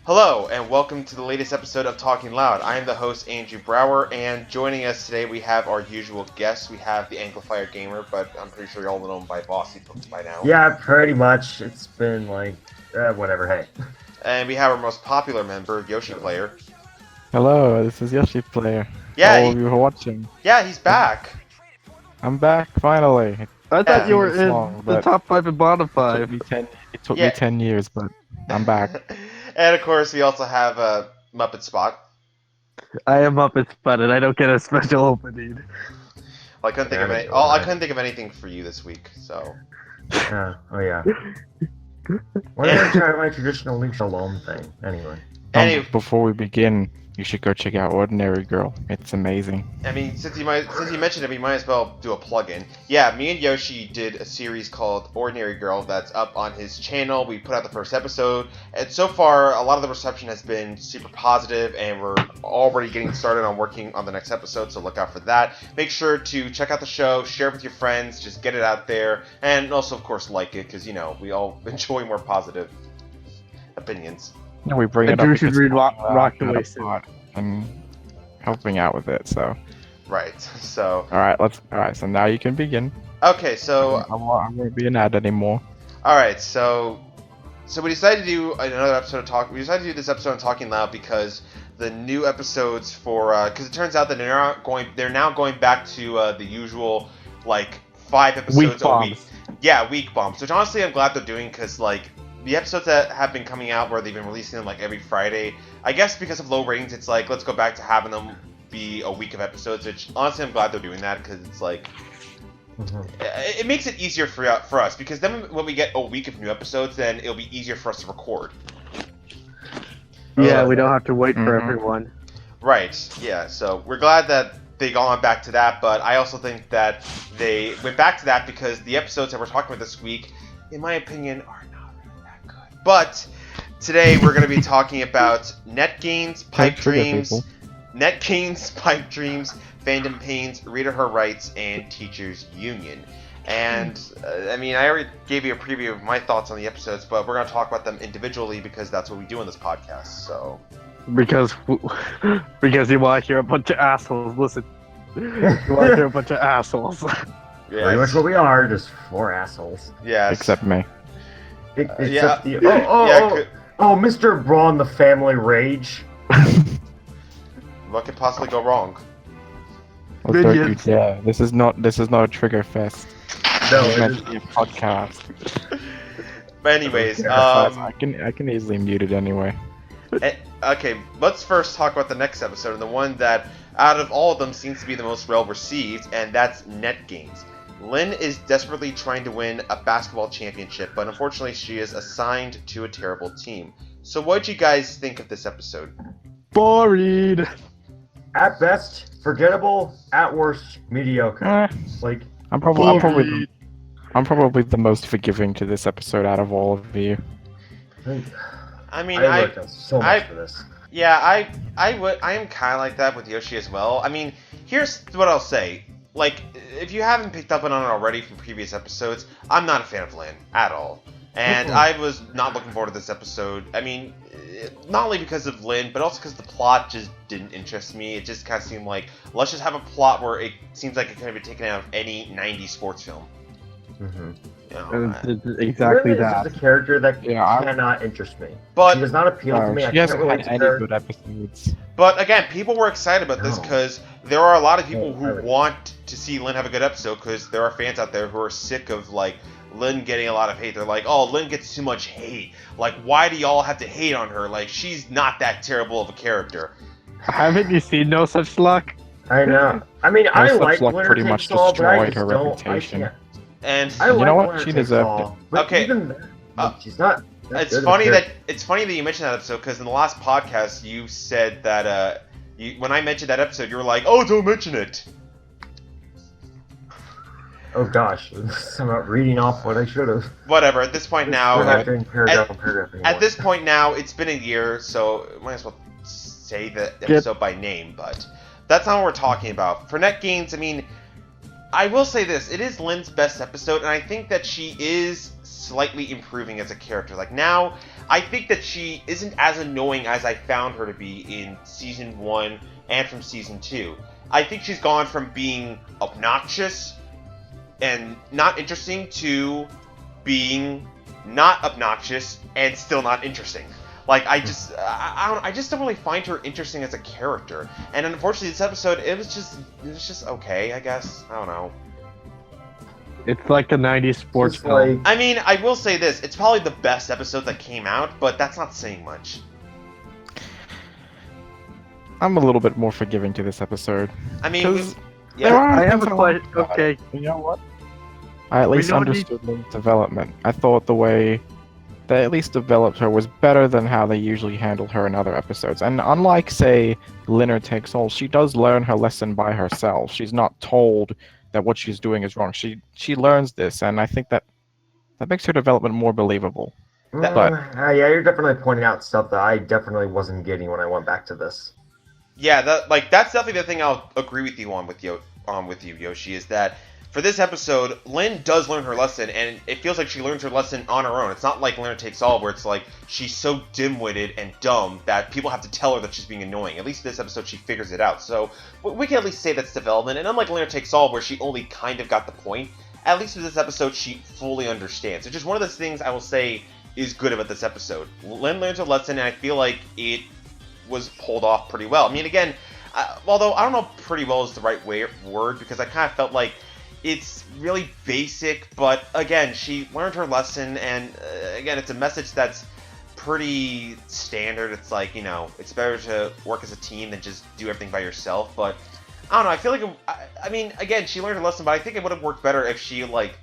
Hello, and welcome to the latest episode of Talking Loud. I am the host, Andrew Brauer, and joining us today we have our usual guests. We have the Anglophile Gamer, but I'm pretty sure you all know him by Bossy by now. Yeah, pretty much. It's been like, whatever, hey. And we have our most popular member, Yoshi Player. Hello, this is Yoshi Player. Yeah, all of you who are watching. Yeah, he's back. I'm back, finally. I thought you were in the top 5 and bottom 5. It took me 10 years, but I'm back. And of course, we also have muppetspot. I am muppetspot, and I don't get a special opening. Well, I couldn't think of any. Oh, I couldn't think of anything for you this week, so. Oh yeah. Why don't I try my traditional Link Shalom thing? Anyway. Before we begin, you should go check out Ordinary Girl. It's amazing. I mean, since you mentioned it, we might as well do a plug-in. Yeah, me and Yoshi did a series called Ordinary Girl that's up on his channel. We put out the first episode, and so far, a lot of the reception has been super positive, and we're already getting started on working on the next episode, so look out for that. Make sure to check out the show, share it with your friends, just get it out there, and also, of course, like it, because, you know, we all enjoy more positive opinions. No, we bring it up Drew because should read Rockaway soon. and helping out with it. So. Right. So. All right. So now you can begin. Okay. So. I won't be an ad anymore. All right. So we decided to do another episode of Talk. We decided to do this episode of Talking Loud because the new episodes for because it turns out that they're now going back to the usual like 5 episodes a week. Yeah, week bombs. Which honestly I'm glad they're doing because like. The episodes that have been coming out where they've been releasing them like every Friday, I guess because of low ratings, it's like, let's go back to having them be a week of episodes, which honestly I'm glad they're doing that because it's like, it makes it easier for us because then when we get a week of new episodes, then it'll be easier for us to record. Yeah, we don't have to wait for everyone. Right, yeah, so we're glad that they gone back to that, but I also think that they went back to that because the episodes that we're talking about this week, in my opinion, are But today we're going to be talking about net gains, pipe dreams, fandom pains, Rita her rights, and teachers union. And I mean, I already gave you a preview of my thoughts on the episodes, but we're going to talk about them individually because that's what we do on this podcast. So because you want to hear a bunch of assholes. Listen, you want to hear a bunch of assholes. Yeah, pretty much what we are, just 4 assholes. Yeah, except me. Mr. Braun, the family rage. What could possibly go wrong? Yeah, this is not a trigger fest. No, it's meant to be a podcast. But anyways, I can easily mute it anyway. Okay, let's first talk about the next episode, and the one that out of all of them seems to be the most well received, and that's net gains. Lynn is desperately trying to win a basketball championship, but unfortunately she is assigned to a terrible team. So what did you guys think of this episode? Boring! At best, forgettable. At worst, mediocre. I'm probably the most forgiving to this episode out of all of you. I mean, I worked so much for this. Yeah, I am kind of like that with Yoshi as well. I mean, here's what I'll say. Like, if you haven't picked up on it already from previous episodes, I'm not a fan of Lynn at all. And I was not looking forward to this episode. I mean, not only because of Lynn, but also because the plot just didn't interest me. It just kind of seemed like, let's just have a plot where it seems like it could be taken out of any 90s sports film. Mm-hmm. You know, exactly really that. Is a character that cannot interest me. But she does not appeal to me. She hasn't had any good episodes. But again, people were excited about this because there are a lot of people who want to see Lynn have a good episode because there are fans out there who are sick of like Lynn getting a lot of hate. They're like, oh, Lynn gets too much hate. Like, why do y'all have to hate on her? Like, she's not that terrible of a character. Haven't you seen No Such Luck? I know. I mean, I like Luck pretty much destroyed her reputation. And you know what? She deserved it. Okay. Even she's not. It's funny that you mentioned that episode because in the last podcast you said that When I mentioned that episode, you were like, "Oh, don't mention it." Oh gosh, I'm not reading off what I should have. Whatever. At this point now, We're not doing paragraph on paragraph anymore. at this point now, it's been a year, so might as well say the episode by name. But that's not what we're talking about. For net gains, I mean, I will say this: it is Lynn's best episode, and I think that she is slightly improving as a character. Like now, I think that she isn't as annoying as I found her to be in season 1 and from season 2. I think she's gone from being obnoxious and not interesting to being not obnoxious and still not interesting. Like I just don't really find her interesting as a character. And unfortunately, this episode it was just okay. I guess I don't know. It's like a 90s sports It's film. like- I mean, I will say this: it's probably the best episode that came out, but that's not saying much. I'm a little bit more forgiving to this episode. I mean, Because yeah. there are I have things a like question. that. Okay, You know what? I at least don't need- understood Lynn's development. I thought the way they at least developed her was better than how they usually handle her in other episodes. And unlike, say, Winner Takes All, she does learn her lesson by herself. She's not told that what she's doing is wrong. She learns this, and I think that makes her development more believable. But- yeah, you're definitely pointing out stuff that I definitely wasn't getting when I went back to this. Yeah, that's definitely the thing I'll agree with you on with you, Yoshi, is that for this episode, Lynn does learn her lesson, and it feels like she learns her lesson on her own. It's not like Winner Takes All, where it's like she's so dim-witted and dumb that people have to tell her that she's being annoying. At least this episode, she figures it out. So we can at least say that's development. And unlike Winner Takes All, where she only kind of got the point, at least with this episode, she fully understands. It's just one of those things I will say is good about this episode. Lynn learns her lesson, and I feel like it was pulled off pretty well. I mean, again, although I don't know if pretty well is the right word, because I kind of felt like it's really basic, but again, she learned her lesson, and again, it's a message that's pretty standard. It's like, you know, it's better to work as a team than just do everything by yourself, but I don't know, I feel like, I mean, again, she learned her lesson, but I think it would have worked better if she, like,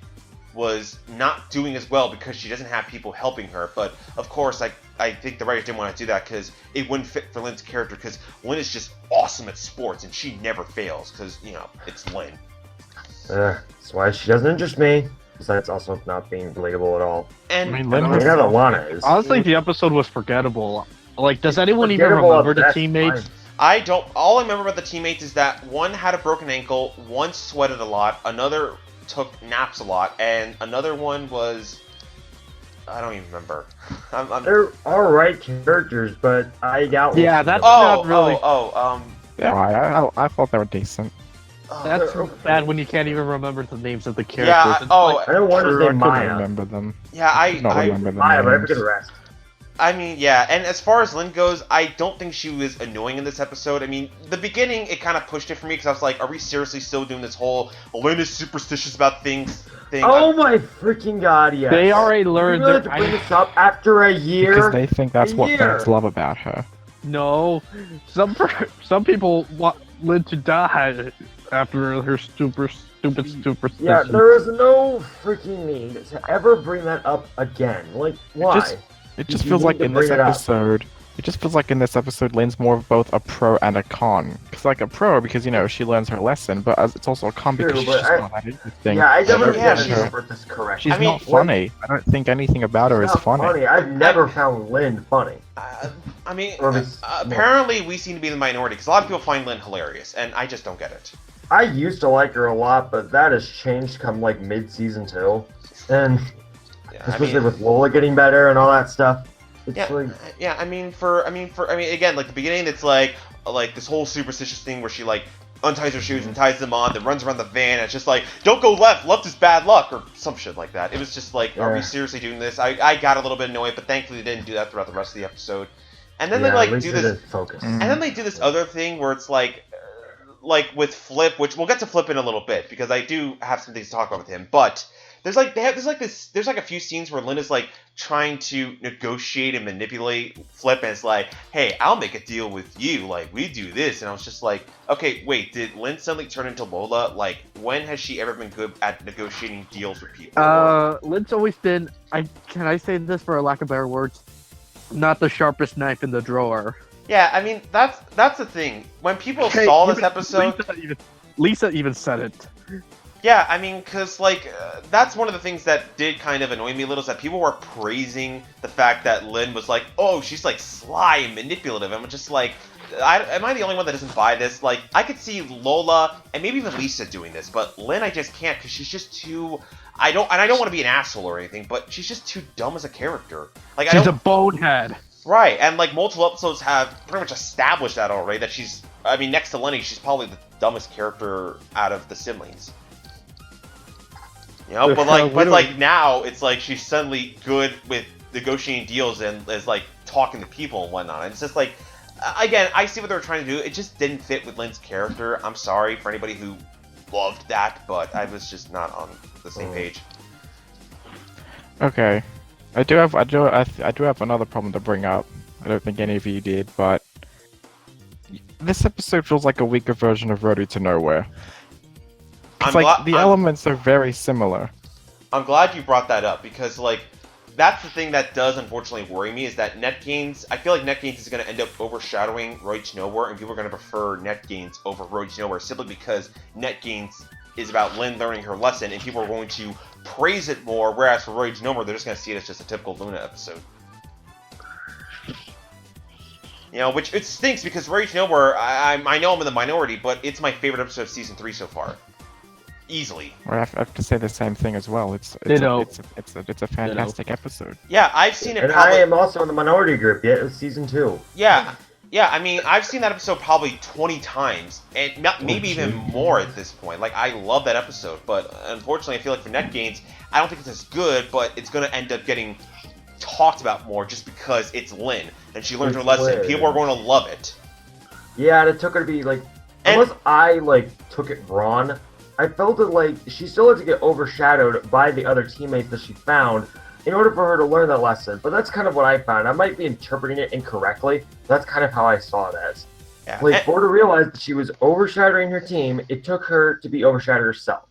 was not doing as well because she doesn't have people helping her, but of course, I think the writers didn't want to do that because it wouldn't fit for Lynn's character, because Lynn is just awesome at sports, and she never fails, because, you know, it's Lynn. That's why she doesn't interest me. Besides also not being relatable at all. And I mean, Lynn I mean, herself- Alana is. honestly, the episode was forgettable. Like, does anyone even Forgettable remember at the best, teammates? fine. I don't. All I remember about the teammates is that one had a broken ankle, one sweated a lot, another took naps a lot, and another one was. I don't even remember. They're alright characters, but I doubt. Yeah, that's Oh, not really. Yeah, I thought they were decent. That's they're- bad when you can't even remember the names of the characters. Yeah. It's Oh, like- I know one is True, I named couldn't Maya. remember them. yeah. Not remember the Maya, but I names. forget the rest. I mean, yeah. And as far as Lynn goes, I don't think she was annoying in this episode. I mean, the beginning it kind of pushed it for me because I was like, "Are we seriously still doing this whole Lynn is superstitious about things thing?" Oh my freaking god, yes. They already You learned really have their. to bring this up after a year? Because they think that's what year. fans love about her. No, some people want Lynn to die after her stupid superstition. Yeah, there is no freaking need to ever bring that up again. Like, why? It just You feels need like to in this bring it up. episode. It just feels like in this episode, Lynn's more of both a pro and a con. Because like a pro, because you know she learns her lesson, but as it's also a con True, because she's but just I- not that interesting. Yeah, I definitely Yeah, want to she's- interpret this correctly. She's I mean, not funny. I don't think anything about her is Not funny. I've never found Lynn funny. I mean, Or at least- apparently we seem to be the minority because a lot of people find Lynn hilarious, and I just don't get it. I used to like her a lot, but that has changed come like mid-season 2. And Yeah, especially with Lola getting better and all that stuff. It's Yeah, like, yeah. I mean, again, like the beginning, it's like this whole superstitious thing where she like unties her shoes and ties them on, then runs around the van. And it's just like, don't go left. Left is bad luck, or some shit like that. It was just like, are we Yeah. seriously doing this? I got a little bit annoyed, but thankfully they didn't do that throughout the rest of the episode. And then yeah, they like at least do they this, did focus. Mm. and then they do this other thing where it's like with Flip, which we'll get to Flip in a little bit because I do have some things to talk about with him, but. There's like a few scenes where Lynn is like trying to negotiate and manipulate Flip, and it's like, hey, I'll make a deal with you, like we do this, and I was just like, okay, wait, did Lynn suddenly turn into Lola? Like, when has she ever been good at negotiating deals with people? Lynn's always been. Can I say this for a lack of better words? Not the sharpest knife in the drawer. Yeah, I mean that's the thing. When people saw this episode, Lisa even said it. yeah, I mean, because like that's one of the things that did kind of annoy me a little, is that people were praising the fact that Lynn was like, oh, she's like sly and manipulative. I'm just like, am I the only one that doesn't buy this? Like, I could see Lola and maybe even Lisa doing this, but Lynn, I just can't, because she's just too. I don't want to be an asshole or anything, but she's just too dumb as a character. Like, she's a bonehead. Right, and like multiple episodes have pretty much established that already. That she's, I mean, next to Lenny, she's probably the dumbest character out of the siblings. You know, but like now it's like she's suddenly good with negotiating deals and is like talking to people and whatnot. And it's just like, again, I see what they're trying to do. It just didn't fit with Lynn's character. I'm sorry for anybody who loved that, but I was just not on the same page. Okay, I do have another problem to bring up. I don't think any of you did, but this episode feels like a weaker version of Road to Nowhere. It's like the elements are very similar. I'm glad you brought that up, because like that's the thing that does unfortunately worry me, is that NetGains, I feel like NetGains is going to end up overshadowing Road to Nowhere, and people are going to prefer NetGains over Road to Nowhere simply because NetGains is about Lynn learning her lesson, and people are going to praise it more, whereas for Road to Nowhere, they're just going to see it as just a typical Luna episode. You know, which it stinks, because Road to Nowhere, I know I'm in the minority, but it's my favorite episode of Season 3 so far. Easily. I have to say the same thing as well. It's a fantastic episode. Yeah, I've seen it. And I am also in the minority group. Yeah, it was Season 2. Yeah, I mean, I've seen that episode probably 20 times, and maybe even more at this point. Like, I love that episode, but unfortunately, I feel like for NetGains, I don't think it's as good, but it's going to end up getting talked about more just because it's Lynn, and she learned her lesson. People are going to love it. Yeah, and it took her to be, like, unless I, like, took it wrong, I felt it like she still had to get overshadowed by the other teammates that she found in order for her to learn that lesson. But that's kind of what I found. I might be interpreting it incorrectly. That's kind of how I saw it as. Yeah. Like, for her to realize that she was overshadowing her team, it took her to be overshadowed herself.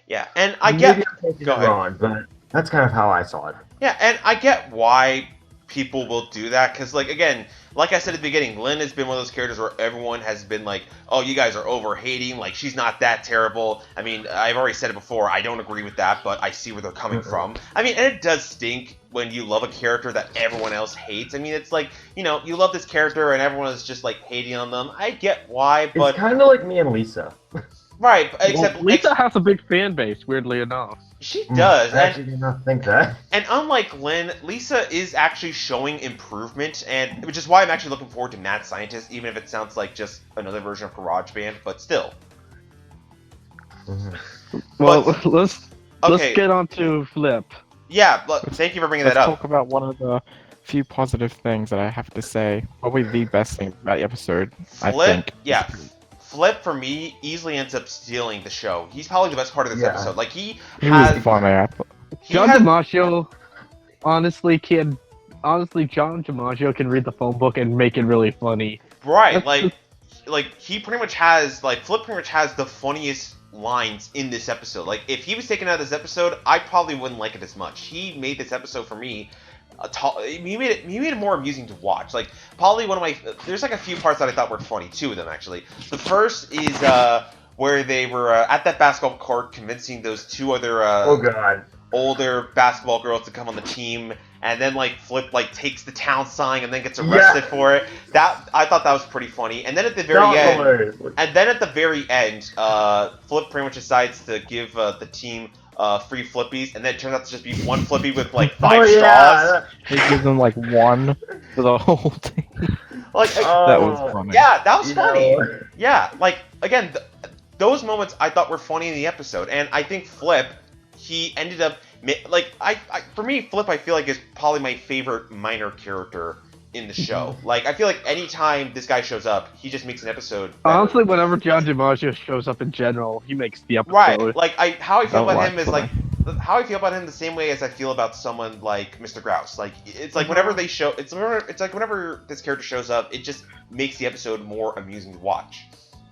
Yeah, and I get... Maybe I'm taking it wrong, but that's kind of how I saw it. Yeah, and I get why people will do that, because, like, again, like I said at the beginning, Lynn has been one of those characters where everyone has been like, oh, you guys are over-hating, like, she's not that terrible. I mean, I've already said it before, I don't agree with that, but I see where they're coming from. I mean, and it does stink when you love a character that everyone else hates. I mean, it's like, you know, you love this character and everyone is just, like, hating on them. I get why, but... It's kind of like me and Lisa. Right, except... Lisa has a big fan base, weirdly enough. She does. I actually did not think that. And unlike Lynn, Lisa is actually showing improvement, and which is why I'm actually looking forward to Mad Scientist, even if it sounds like just another version of GarageBand, but still. Well, let's get on to Flip. Yeah, thank you for bringing that up. Let's talk about one of the few positive things that I have to say. Probably the best thing about the episode, I think. Yeah. Flip, for me, easily ends up stealing the show. He's probably the best part of this episode. Like, he was funny. John DiMaggio, honestly, John DiMaggio can read the phone book and make it really funny. Right, like he pretty much has, like, Flip pretty much has the funniest lines in this episode. Like, if he was taken out of this episode, I probably wouldn't like it as much. He made this episode for me. He made it more amusing to watch. Like, probably one of my... There's like a few parts that I thought were funny. Two of them, actually. The first is where they were at that basketball court convincing those two other older basketball girls to come on the team, and then like Flip like takes the town sign and then gets arrested for it. That I thought that was pretty funny. And then at the very end, Flip pretty much decides to give the team free flippies, and then it turns out to just be one flippy with like 5 straws. He gives them like one for the whole team. Like that was funny. Yeah, that was funny. Yeah, like again, those moments I thought were funny in the episode, and I think Flip, he ended up like for me, Flip I feel like is probably my favorite minor character in the show. Like, I feel like anytime this guy shows up, he just makes an episode better. Honestly, whenever John DiMaggio shows up in general, he makes the episode. Right, like, how I feel about him is, like, how I feel about him the same way as I feel about someone like Mr. Grouse. Like, it's like whenever they show, it's like whenever this character shows up, it just makes the episode more amusing to watch.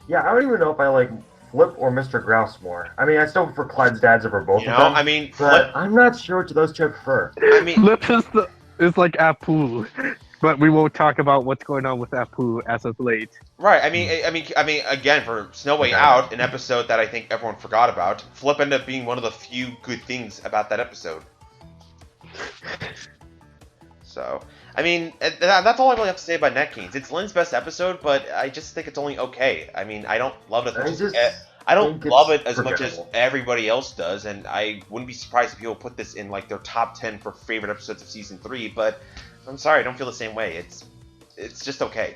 Yeah, I don't even know if I like Flip or Mr. Grouse more. I mean, I still prefer Clyde's dads over both of them. I mean, but I'm not sure which of those two I prefer. I mean, Flip is like Apu. But we won't talk about what's going on with Apu as of late. Right. I mean, again, for Snow Way Out, an episode that I think everyone forgot about, Flip ended up being one of the few good things about that episode. So, I mean, that's all I really have to say about Netkings. It's Lynn's best episode, but I just think it's only okay. I mean, I don't love it as much as I don't love it as much as everybody else does, and I wouldn't be surprised if people put this in like their top 10 for favorite episodes of season 3. But I'm sorry, I don't feel the same way. It's just okay.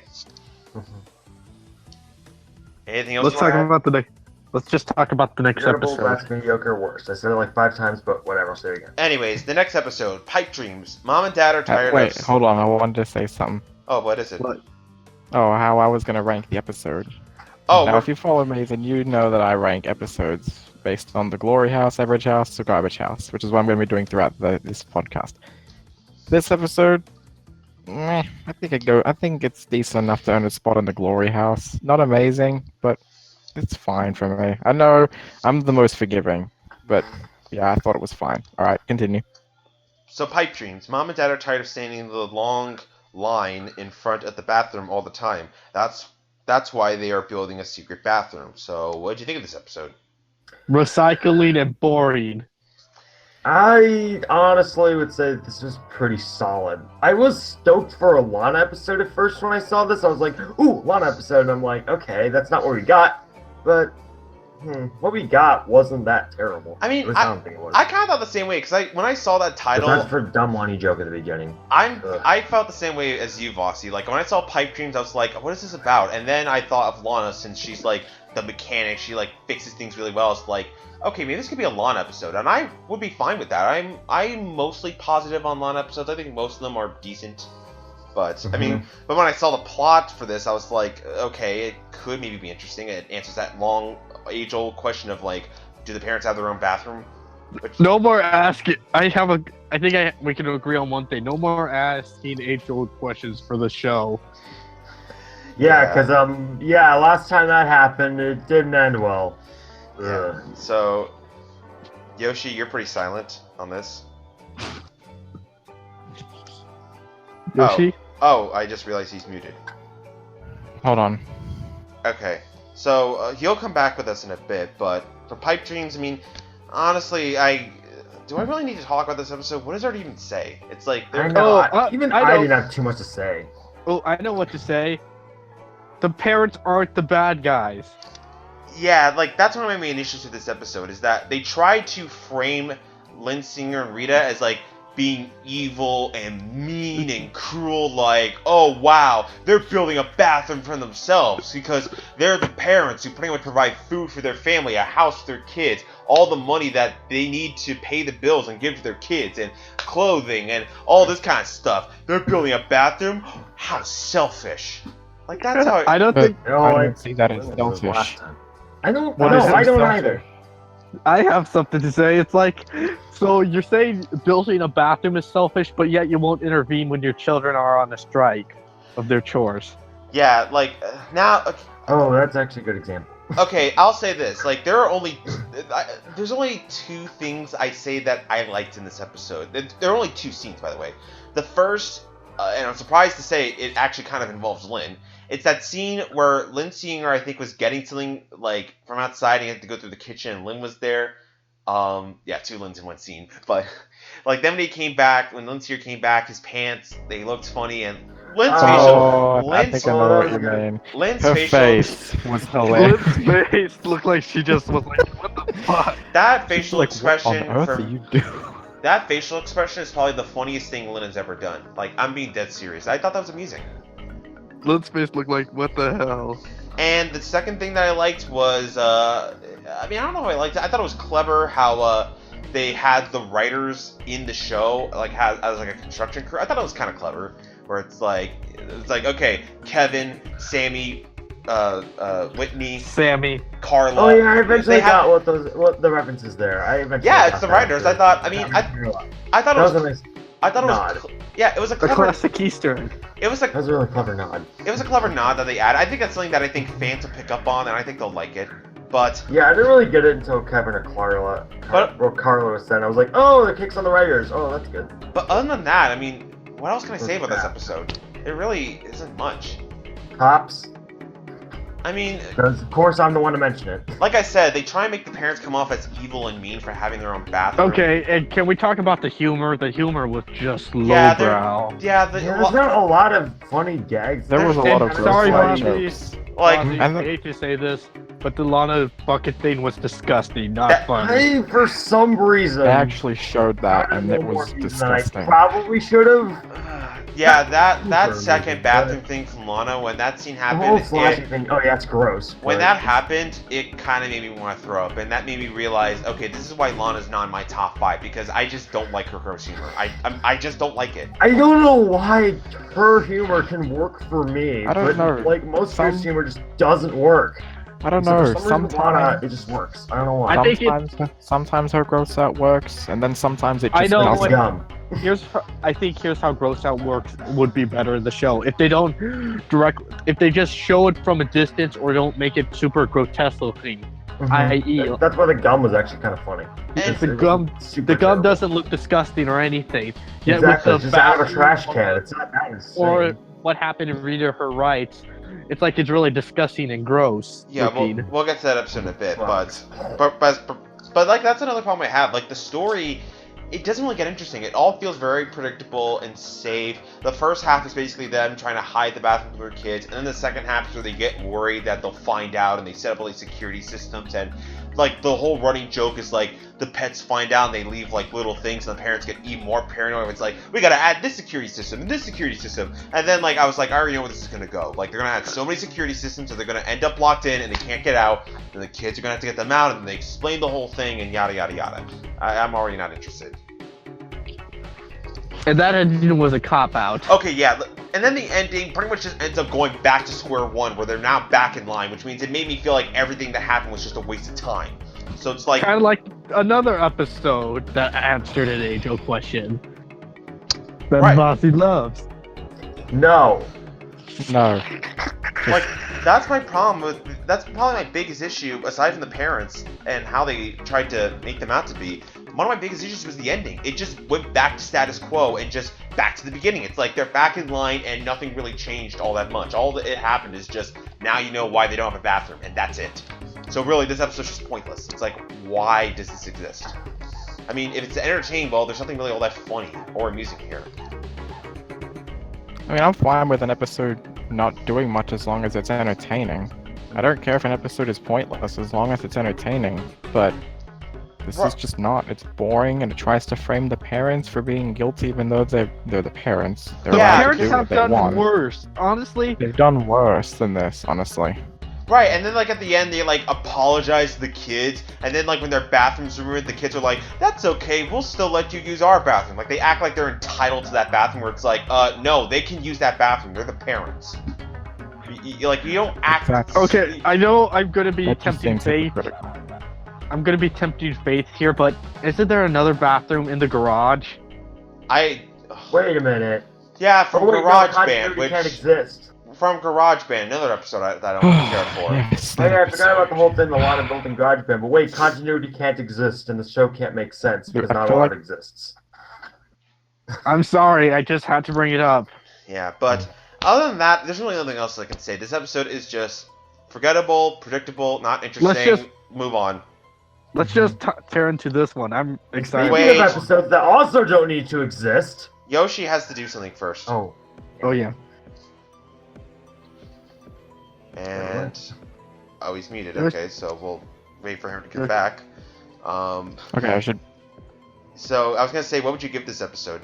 Anything else? Let's just talk about the next episode. That's mediocre, worst. I said it like 5 times, but whatever. I'll say it again. Anyways, the next episode, Pipe Dreams. Mom and Dad are tired Wait, of... hold on. I wanted to say something. Oh, what is it? What? Oh, how I was going to rank the episode. Oh, now, if you follow me, then you know that I rank episodes based on the Glory House, Average House, or Garbage House, which is what I'm going to be doing throughout this podcast. This episode, I think it's decent enough to earn a spot in the Glory House. Not amazing, but it's fine for me. I know I'm the most forgiving, but yeah, I thought it was fine. All right, continue. So, Pipe Dreams. Mom and Dad are tired of standing in the long line in front of the bathroom all the time. That's why they are building a secret bathroom. So, what did you think of this episode? Recycling and boring. I honestly would say this was pretty solid. I was stoked for a Lana episode at first when I saw this. I was like, ooh, Lana episode. And I'm like, okay, that's not what we got. But what we got wasn't that terrible. I mean, I don't think it was. I kind of thought the same way, because when I saw that title... That's for dumb Lonnie joke at the beginning. I felt the same way as you, Vossi. Like, when I saw Pipe Dreams, I was like, what is this about? And then I thought of Lana, since she's, like, the mechanic. She, like, fixes things really well. It's like, okay, maybe this could be a Lana episode. And I would be fine with that. I'm mostly positive on Lana episodes. I think most of them are decent. But, I mean, but when I saw the plot for this, I was like, okay, it could maybe be interesting. It answers that long, age-old question of, like, do the parents have their own bathroom? Which... No more asking. I think we can agree on one thing. No more asking age-old questions for the show. Yeah, because, last time that happened, it didn't end well. Yeah. So, Yoshi, you're pretty silent on this. Yoshi? Oh, I just realized he's muted. Hold on. Okay. So, he'll come back with us in a bit, but for Pipe Dreams, I mean, honestly, do I really need to talk about this episode? What does there even say? It's like... I know, I didn't have too much to say. Oh, I know what to say. The parents aren't the bad guys. Yeah, like, that's one of my main issues with this episode, is that they tried to frame Lynn Singer and Rita as, like, being evil and mean and cruel, like, oh wow, they're building a bathroom for themselves because they're the parents who pretty much provide food for their family, a house for their kids, all the money that they need to pay the bills and give to their kids, and clothing and all this kind of stuff. They're building a bathroom? How selfish. Like, that's how I don't think... I don't see that as selfish. I don't either. I have something to say. It's like, so you're saying building a bathroom is selfish, but yet you won't intervene when your children are on a strike of their chores. Yeah, like, now... Oh, that's actually a good example. Okay, I'll say this. Like, there's only 2 things I say that I liked in this episode. There are only 2 scenes, by the way. The first, and I'm surprised to say it actually kind of involves Lynn. It's that scene where Lynn Singer, I think, was getting something, like, from outside, and he had to go through the kitchen, and Lynn was there. Yeah, 2 Lyns in one scene. But, like, then when he came back, when Lynn Singer came back, his pants, they looked funny, and Lynn's face was hilarious. Lynn's face looked like she just was like, what the fuck? That facial expression... What on earth are you doing? That facial expression is probably the funniest thing Lynn has ever done. Like, I'm being dead serious. I thought that was amusing. Lynn's face looked like, what the hell? And the second thing that I liked was, I mean, I don't know how I liked it. I thought it was clever how they had the writers in the show, like, as like a construction crew. I thought it was kind of clever, where it's like, okay, Kevin, Sammy, Whitney, Sammy, Carla. Oh yeah, I eventually got what the references there. Yeah, it's the writers. I thought it was. Yeah, it was a clever... classic Easter egg. That was a really clever nod. It was a clever nod that they added. I think that's something that I think fans will pick up on, and I think they'll like it. But... Yeah, I didn't really get it until Kevin or Carla was said. I was like, oh, the kicks on the writers. Oh, that's good. But other than that, I mean, what else can I say about this episode? It really isn't much. Cops. I mean, Because of course I'm the one to mention it. like I said, they try and make the parents come off as evil and mean for having their own bathroom. Okay, and can we talk about the humor? The humor was just Yeah, lowbrow. There's not a lot of funny gags. There was a lot of And sorry, gross Bobby. jokes. like. Bobby, and I the- hate to say this, but the Lana bucket thing was disgusting, not funny. For some reason. They actually showed that, I and don't it know more was reason than I disgusting. probably should have. Yeah, that Super second amazing, bathroom thing from Lana, when that scene The happened, whole slashing thing. Oh yeah, it's gross. when but- that happened, it kind of made me want to throw up, and that made me realize, okay, this is why Lana's not in my top 5, because I just don't like her gross humor. I just don't like it. I don't know why her humor can work for me. I don't but, know. Like most Some- girls' humor just doesn't work. I don't So know. for some reason, Lana, Sometimes, it just works. I don't know why. I think sometimes her gross out works, and then sometimes it I just know It's doesn't. dumb. Here's how gross out works would be better in the show. If they don't if they just show it from a distance or don't make it super grotesque looking. I.e. That's why the gum was actually kind of funny. And the gum doesn't look disgusting or anything. Yet Exactly. with It's the just out of a bathroom trash can. It's not that insane. or what happened in Rita her rights, it's like it's really disgusting and gross. Yeah, looking. we'll get to that episode in a bit, Fuck. but like that's another problem I have. Like the story, it doesn't really get interesting. It all feels very predictable and safe. The first half is basically them trying to hide the bathroom from their kids, and then the second half is where they get worried that they'll find out, and they set up all these security systems, and like the whole running joke is like the pets find out and they leave like little things, and the parents get even more paranoid. It's like, we gotta add this security system and this security system, and then like I was like, I already know where this is gonna go. Like they're gonna add so many security systems, so they're gonna end up locked in and they can't get out, and the kids are gonna have to get them out, and then they explain the whole thing and yada yada yada. I'm already not interested. And that ending was a cop out. Okay, yeah, and then the ending pretty much just ends up going back to square one, where they're now back in line, which means it made me feel like everything that happened was just a waste of time. So it's like Kind of like another episode that answered an age-old question. That Right. Bossy loves. No. No. Like, that's my problem with, that's probably my biggest issue, aside from the parents and how they tried to make them out to be. One of my biggest issues was the ending. It just went back to status quo and just back to the beginning. It's like they're back in line and nothing really changed all that much. All that it happened is just, now you know why they don't have a bathroom, and that's it. So really, this episode's just pointless. It's like, why does this exist? I mean, if it's entertaining, well, there's nothing really all that funny or amusing here. I mean, I'm fine with an episode not doing much as long as it's entertaining. I don't care if an episode is pointless as long as it's entertaining, but this is just not. It's boring, and it tries to frame the parents for being guilty even though they're the parents. They're The Yeah, allowed to parents do have what they done want. worse. Honestly, They've done worse than this, honestly. Right, and then like at the end they like apologize to the kids, and then like when their bathrooms are ruined, the kids are like, "That's okay, we'll still let you use our bathroom." Like they act like they're entitled to that bathroom, where it's like, no, they can use that bathroom. They're the parents. Like you don't act. Exactly. okay, I know I'm gonna be That just tempting seems fate. hypocritical. I'm gonna be tempting fate here, but isn't there another bathroom in the garage? Wait a minute. Yeah, from Oh, wait, no, GarageBand, continuity which can't exist. from GarageBand, another episode that I don't care for. Yes, Oh, yeah, I that forgot about the episode. whole thing, the Lana built in GarageBand. But wait, continuity can't exist, and the show can't make sense because I not a feel lot like- exists. I'm sorry, I just had to bring it up. Yeah, but other than that, there's really nothing else I can say. This episode is just forgettable, predictable, not interesting. just- Move on. Let's just tear into this one. I'm excited. Wait. Speaking of episodes that also don't need to exist. Yoshi has to do something first. Oh. Oh yeah. And he's muted. Yoshi- Okay, so we'll wait for him to get back. Okay, I should. So I was gonna say, what would you give this episode?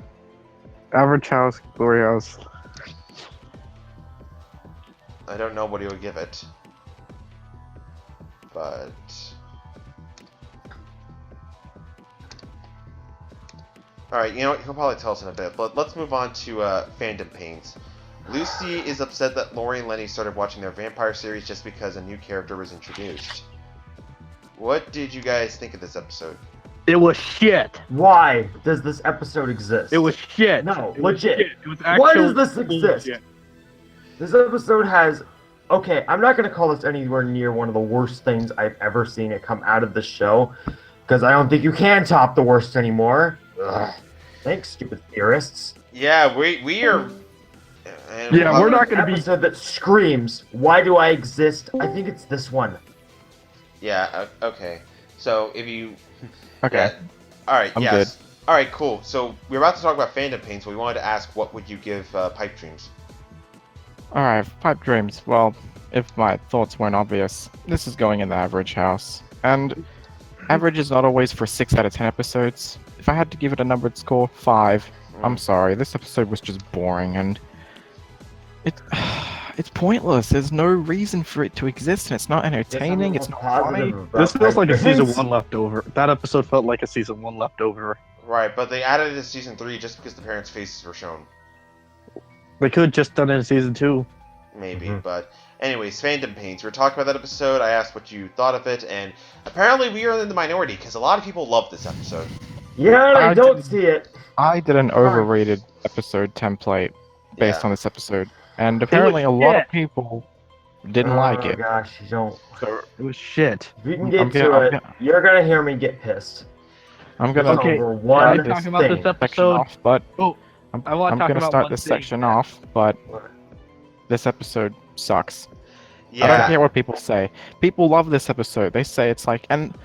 Average house, glory house. I don't know what he would give it, but all right, you know what? He'll probably tell us in a bit. But let's move on to fandom pains. Lucy is upset that Lori and Lenny started watching their vampire series just because a new character was introduced. What did you guys think of this episode? It was shit. Why does this episode exist? It was shit. No, It was legit. shit. It was Why actual does this exist? bullshit. This episode has... Okay, I'm not going to call this anywhere near one of the worst things I've ever seen it come out of the show, because I don't think you can top the worst anymore. Ugh. Thanks, stupid theorists. Yeah, we are. And Yeah, we're not gonna an be. episode that screams, "Why do I exist?" I think it's this one. Yeah. Okay. So if you. Okay. Yeah. All right. I'm yes. All right. Cool. So we're about to talk about fandom pains, but we wanted to ask, what would you give Pipe Dreams? Alright, Pipe Dreams. Well, if my thoughts weren't obvious, this is going in the average house. And average is not always for 6 out of 10 episodes. If I had to give it a numbered score, 5. I'm sorry, this episode was just boring and it's pointless. There's no reason for it to exist and it's not entertaining, it's not funny. This feels like a season 1 leftover. That episode felt like a season 1 leftover. Right, but they added it to season 3 just because the parents' faces were shown. They could have just done it in season 2. Maybe, but anyways, fandom pains. We were talking about that episode. I asked what you thought of it, and apparently we are in the minority because a lot of people love this episode. Yeah, I don't didn't- see it. I did an overrated episode template based Yeah. on this episode, and apparently a lot of people didn't like Oh it. gosh, you don't. So It was shit. If you can I'm get gonna- to I'm it, gonna- you're gonna hear me get pissed. I'm gonna Okay, Over Can one I this talk about this thing. section episode? off, but Oh, I'm, I want I'm to talk gonna about start one this thing. section off, but this episode sucks. I don't Yeah. care what people say. People love this episode. They say it's like, and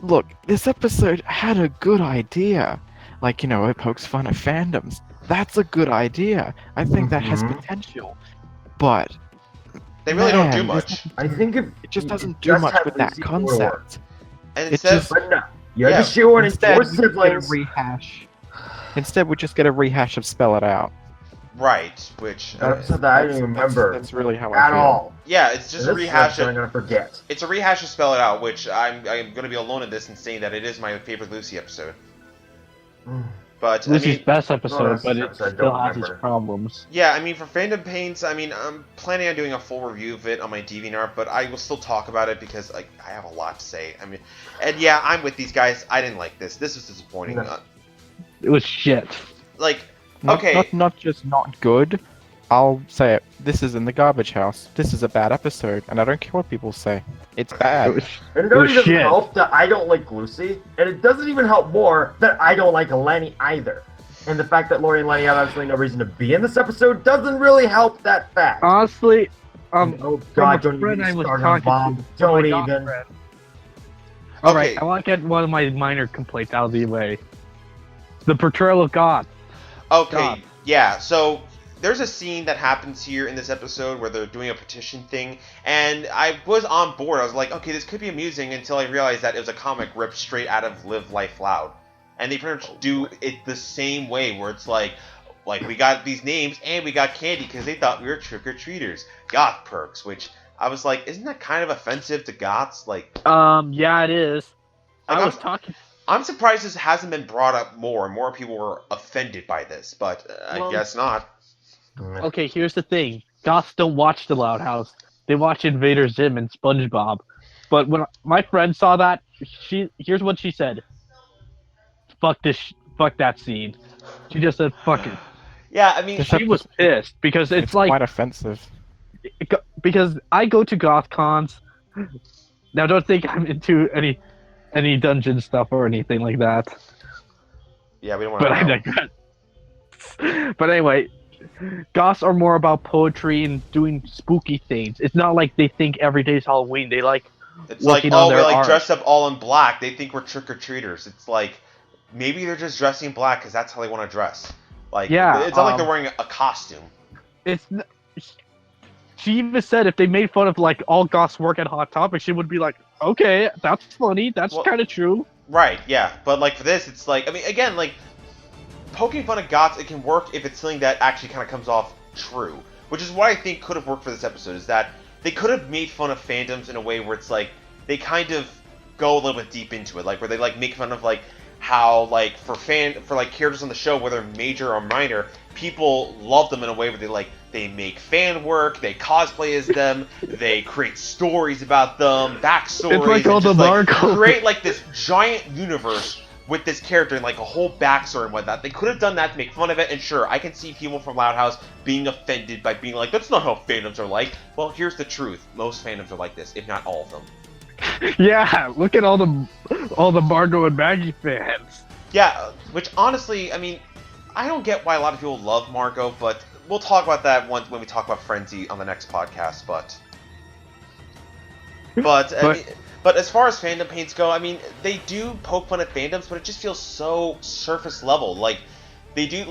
look, this episode had a good idea. Like, you know, it pokes fun at fandoms. That's a good idea. I think that has Mhm. potential. But They really don't do Man, this much. I think if it just doesn't you do just much have with that Lucy Forward. concept. And It instead just- of, But no, you Yeah, have to shoehorn in Instead, four we just get a siblings. rehash. Instead, we just get a rehash of Spell It Out. right, which An episode that I don't even remember That's really how I at feel. all. yeah, it's just a This rehash episode I'm of, gonna forget. it's a rehash of Spell It Out, which I'm going to be alone in this and saying that it is my favorite Lucy episode. But I Lucy's mean, best episode, that's but the it episode I still don't has its remember. problems. yeah, I mean, for fandom pains, I mean, I'm planning on doing a full review of it on my DeviantArt, but I will still talk about it because like I have a lot to say. I mean, and yeah, I'm with these guys. I didn't like this. This was disappointing. No. It was shit. Like, Not, okay, not just not good. I'll say it. This is in the garbage house. This is a bad episode, and I don't care what people say. It's It bad. was, And it It was doesn't shit. help that I don't like Lucy, and it doesn't even help more that I don't like Lenny either. And the fact that Lori and Lenny have absolutely no reason to be in this episode doesn't really help that fact. honestly, Oh from God, a don't friend even I was start on talking Bob. to, Don't my god even. friend. Alright, Okay. I want to get one of my minor complaints out of the way. The portrayal of God. okay, God. yeah. So there's a scene that happens here in this episode where they're doing a petition thing, and I was on board. I was like, okay, this could be amusing until I realized that it was a comic ripped straight out of Live Life Loud, and they pretty much do it the same way, where it's like we got these names and we got candy because they thought we were trick-or-treaters, goth perks, which I was like, isn't that kind of offensive to goths? Like, Yeah, it is. Like, I was talking. I'm surprised this hasn't been brought up more, and more people were offended by this, but I Well- guess not. Okay, here's the thing. Goths don't watch The Loud House. They watch Invader Zim and SpongeBob. But when my friend saw that, here's what she said. Fuck that scene. She just said, fuck it. Yeah, I mean, This She was pissed because it's like, quite offensive. because I go to goth cons. Now, don't think I'm into any dungeon stuff or anything like that. yeah, we don't want But to I know. digress. But anyway, goths are more about poetry and doing spooky things. It's not like they think every day's Halloween. They like It's like, working on oh, their we're like art. dressed up all in black. They think we're trick-or-treaters. It's like, maybe they're just dressing black because that's how they want to dress. Like, Yeah, it's not like they're wearing a costume. it's. She even said if they made fun of like all goths work at Hot Topic, she would be like, okay, that's funny. That's Well- kind of true. Right, yeah. But like for this, it's like, I mean, again, like, poking fun at goths, it can work if it's something that actually kind of comes off true. Which is what I think could have worked for this episode, is that they could have made fun of fandoms in a way where it's like, they kind of go a little bit deep into it. Like, where they like make fun of like, how like, for like characters on the show, whether major or minor, people love them in a way where they make fan work, they cosplay as them, they create stories about them, backstories, It's like and all the just, like, Marvel- create like this giant universe with this character and like a whole backstory and whatnot. They could have done that to make fun of it, and sure, I can see people from Loud House being offended by being like, that's not how fandoms are like. Well, here's the truth. Most fandoms are like this, if not all of them. Yeah, look at all the Margot and Maggie fans. Yeah, which honestly, I mean, I don't get why a lot of people love Margot, but we'll talk about that when we talk about Frenzy on the next podcast. But as far as fandom paints go, I mean, they do poke fun at fandoms, but it just feels so surface level. Like they do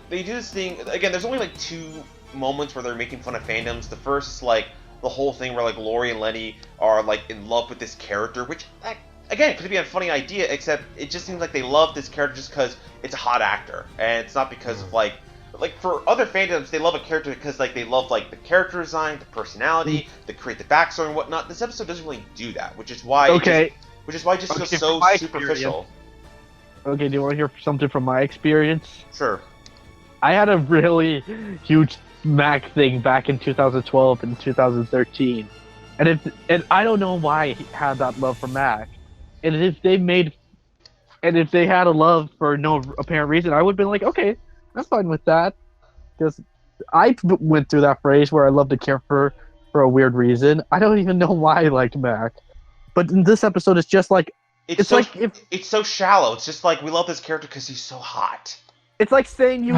this thing again. There's only like 2 moments where they're making fun of fandoms. The first is like the whole thing where like Lori and Lenny are like in love with this character, which again could be a funny idea, except it just seems like they love this character just because it's a hot actor, and it's not because of like for other fandoms they love a character because like they love like the character design, the personality, the creative backstory and whatnot. This episode doesn't really do that, which is why it just feels so superficial. Okay, do you want to hear something from my experience? Sure. I had a really huge Mac thing back in 2012 and 2013, and I don't know why I had that love for Mac. And if they had a love for no apparent reason, I would have been like, okay, I'm fine with that, because I went through that phase where I loved a character for a weird reason. I don't even know why I liked Mac, but in this episode, it's just like it's so shallow. It's just like we love this character because he's so hot. It's like saying you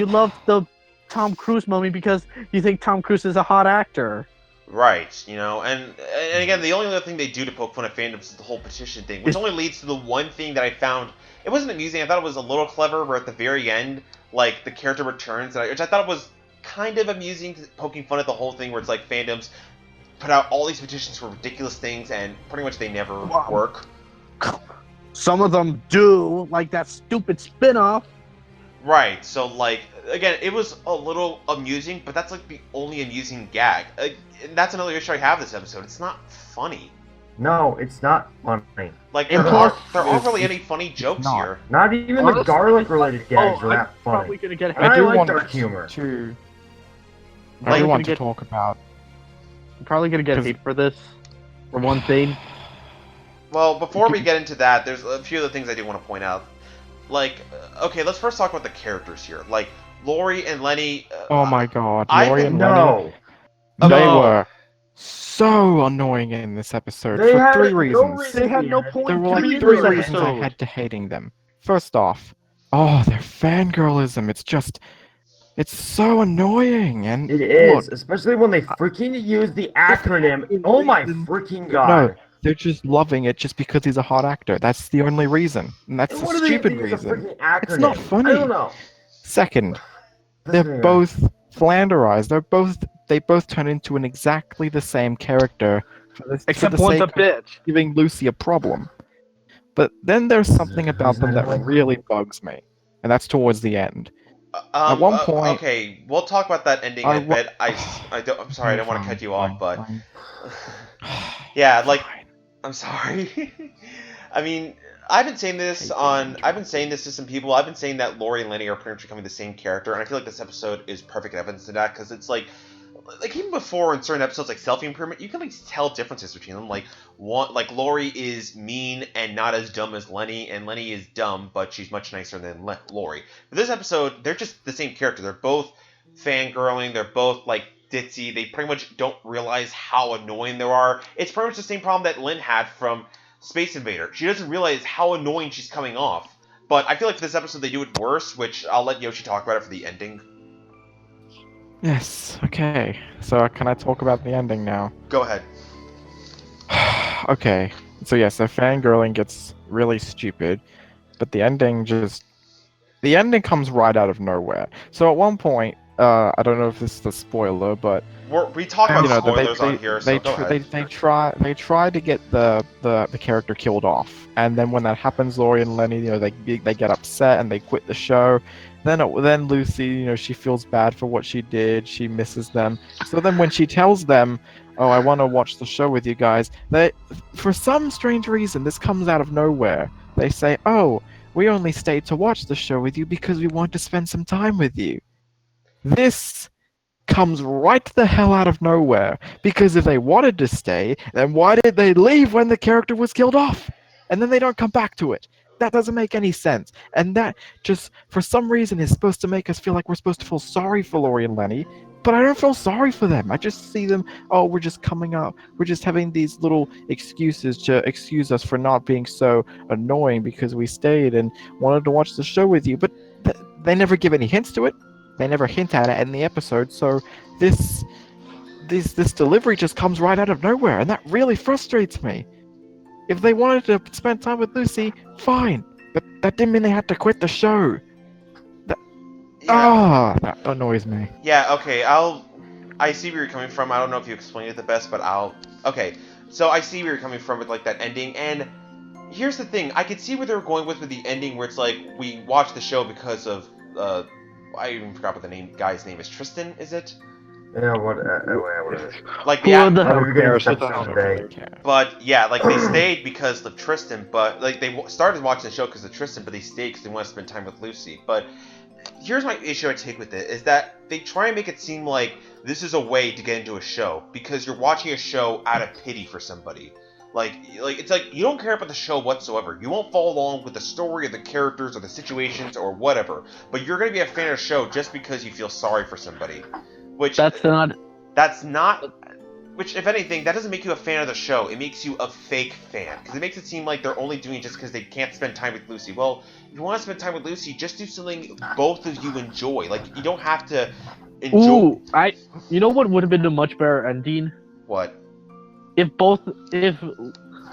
love the Tom Cruise movie because you think Tom Cruise is a hot actor. Right, and again, the only other thing they do to poke fun at fandoms is the whole petition thing, which only leads to the one thing that I found. It wasn't amusing. I thought it was a little clever, where at the very end, like the character returns, which I thought was kind of amusing, poking fun at the whole thing, where it's like fandoms put out all these petitions for ridiculous things, and pretty much they never work. Some of them do, like that stupid spin-off. Right, so like again, it was a little amusing, but that's like the only amusing gag. And that's another issue I have this episode. It's not funny. No, it's not funny. Like there aren't really any funny jokes here. Not even the garlic-related gags are that funny. Probably gonna get I like dark humor. I do want to talk about. I'm probably gonna get hate for this, for one thing. Well, before we get into that, there's a few other things I do want to point out. Like, okay, let's first talk about the characters here. Like, Lori and Lenny... oh my god, Lori and Lenny... No! They were so annoying in this episode for 3 reasons. They had no point. There were like 3 reasons I had to hating them. First off, their fangirlism. It's so annoying, and it is, especially when they freaking use the acronym. Oh my freaking god! No, they're just loving it just because he's a hot actor. That's the only reason, and that's a stupid reason. It's not funny. I don't know. Second, they're both flanderized. They both turn into exactly the same character. Except one's a bitch, giving Lucy a problem. But then there's something about them that really bugs me, and that's towards the end. At one point, okay, we'll talk about that ending in a bit. I'm sorry, I don't want to cut you off, but yeah, like, I'm sorry. I mean, I've been saying this to some people. I've been saying that Lori and Lenny are pretty much becoming the same character, and I feel like this episode is perfect evidence to that, because it's like even before in certain episodes like self-improvement, you can like tell differences between them. Like Lori is mean and not as dumb as Lenny, and Lenny is dumb, but she's much nicer than Lori. But this episode, they're just the same character. They're both fangirling. They're both like ditzy. They pretty much don't realize how annoying they are. It's pretty much the same problem that Lynn had from Space Invader. She doesn't realize how annoying she's coming off. But I feel like for this episode they do it worse, which I'll let Yoshi talk about it for the ending. Yes, okay. So can I talk about the ending now? Go ahead. Okay. So yes, the fangirling gets really stupid, but the ending comes right out of nowhere. So at one point, I don't know if this is a spoiler, but we talk about spoilers on here, so go ahead. They try to get the character killed off, and then when that happens, Lori and Lenny, they get upset and they quit the show. Then Lucy, she feels bad for what she did. She misses them. So then when she tells them, "Oh, I want to watch the show with you guys," for some strange reason, this comes out of nowhere. They say, "Oh, we only stayed to watch the show with you because we want to spend some time with you." This comes right the hell out of nowhere, because if they wanted to stay, then why did they leave when the character was killed off? And then they don't come back to it. That doesn't make any sense. And that just, for some reason, is supposed to make us feel like we're supposed to feel sorry for Lori and Lenny, but I don't feel sorry for them. I just see them, we're just coming up. We're just having these little excuses to excuse us for not being so annoying because we stayed and wanted to watch the show with you. But they never give any hints to it. They never hint at it in the episode, so this this delivery just comes right out of nowhere, and that really frustrates me. If they wanted to spend time with Lucy, fine, but that didn't mean they had to quit the show. Yeah. That annoys me. Yeah, okay, I see where you're coming from. I don't know if you explained it the best, but okay. So I see where you're coming from with, like, that ending, and here's the thing. I could see where they were going with the ending, where it's like, we watched the show because of, I even forgot what the guy's name is. Tristan, is it? Yeah, whatever. Like, Who the hell You're getting cares? stuff Who the hell someday. But yeah, like, they stayed because of Tristan, but like, they started watching the show because of Tristan, but they stayed because they want to spend time with Lucy. But here's my issue I take with it, is that they try and make it seem like this is a way to get into a show, because you're watching a show out of pity for somebody. Like it's like you don't care about the show whatsoever. You won't follow along with the story or the characters or the situations or whatever, but you're going to be a fan of the show just because you feel sorry for somebody. Which That's not. Which, if anything, that doesn't make you a fan of the show. It makes you a fake fan. Because it makes it seem like they're only doing it just because they can't spend time with Lucy. Well, if you want to spend time with Lucy, just do something both of you enjoy. Like, you don't have to enjoy... Ooh, you know what would have been a much better ending? What? If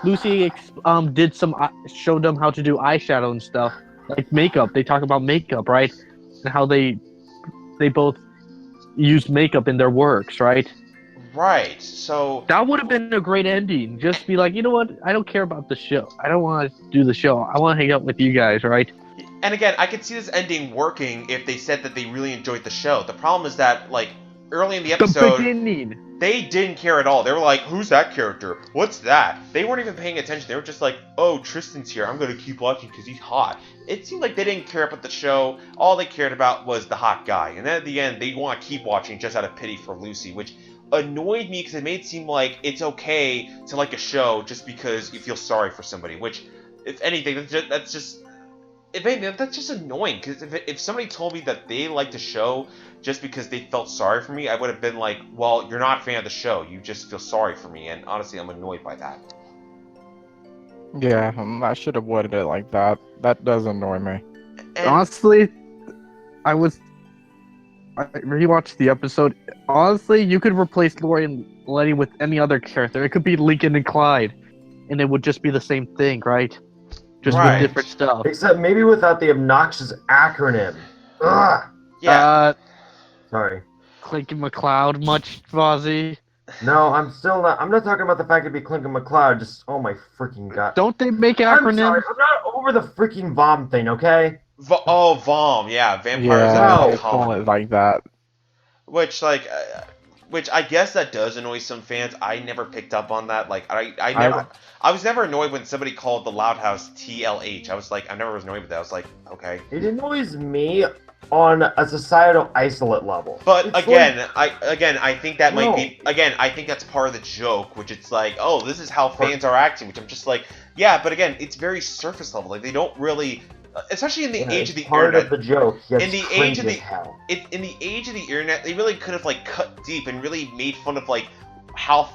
Lucy showed them how to do eyeshadow and stuff, like makeup. They talk about makeup, right? And how they both use makeup in their works, right? Right, so... That would have been a great ending. Just be like, you know what? I don't care about the show. I don't want to do the show. I want to hang out with you guys, right? And again, I could see this ending working if they said that they really enjoyed the show. The problem is that, like, early in the episode... The beginning. They didn't care at all. They were like, who's that character? What's that? They weren't even paying attention. They were just like, oh, Tristan's here. I'm going to keep watching because he's hot. It seemed like they didn't care about the show. All they cared about was the hot guy. And then at the end, they want to keep watching just out of pity for Lucy, which annoyed me because it made it seem like it's okay to like a show just because you feel sorry for somebody. Which, if anything, that's just annoying. Because if somebody told me that they liked a show just because they felt sorry for me, I would have been like, well, you're not a fan of the show. You just feel sorry for me. And honestly, I'm annoyed by that. Yeah, I should have worded it like that. That does annoy me. And Honestly, I rewatched the episode. Honestly, you could replace Lori and Letty with any other character. It could be Lincoln and Clyde, and it would just be the same thing, right? Just Right. with different stuff. Except maybe without the obnoxious acronym. Ugh! yeah, Sorry. Clinky McCloud, much Fozzie. No, I'm not talking about the fact it'd be Clinkin' McCloud, just, oh my freaking god. Don't they make I'm acronyms? sorry, I'm not over the freaking VOM thing, okay? Vom, yeah, vampires Yeah, that they call common. it like that. Which I guess that does annoy some fans. I never picked up on that. Like, I was never annoyed when somebody called the Loud House TLH. I was like, I never was annoyed with that. I was like, okay. It annoys me on a societal isolate level. But It's again, I think that might No. be, again, I think that's part of the joke, which it's like, oh, this is how fans are acting, which I'm just like, yeah, but again, it's very surface level. Like, they don't really, especially in the age of the part internet. of the joke. Yes, In the age of cringe the- as hell. In the age of the internet, they really could have, like, cut deep and really made fun of, like, how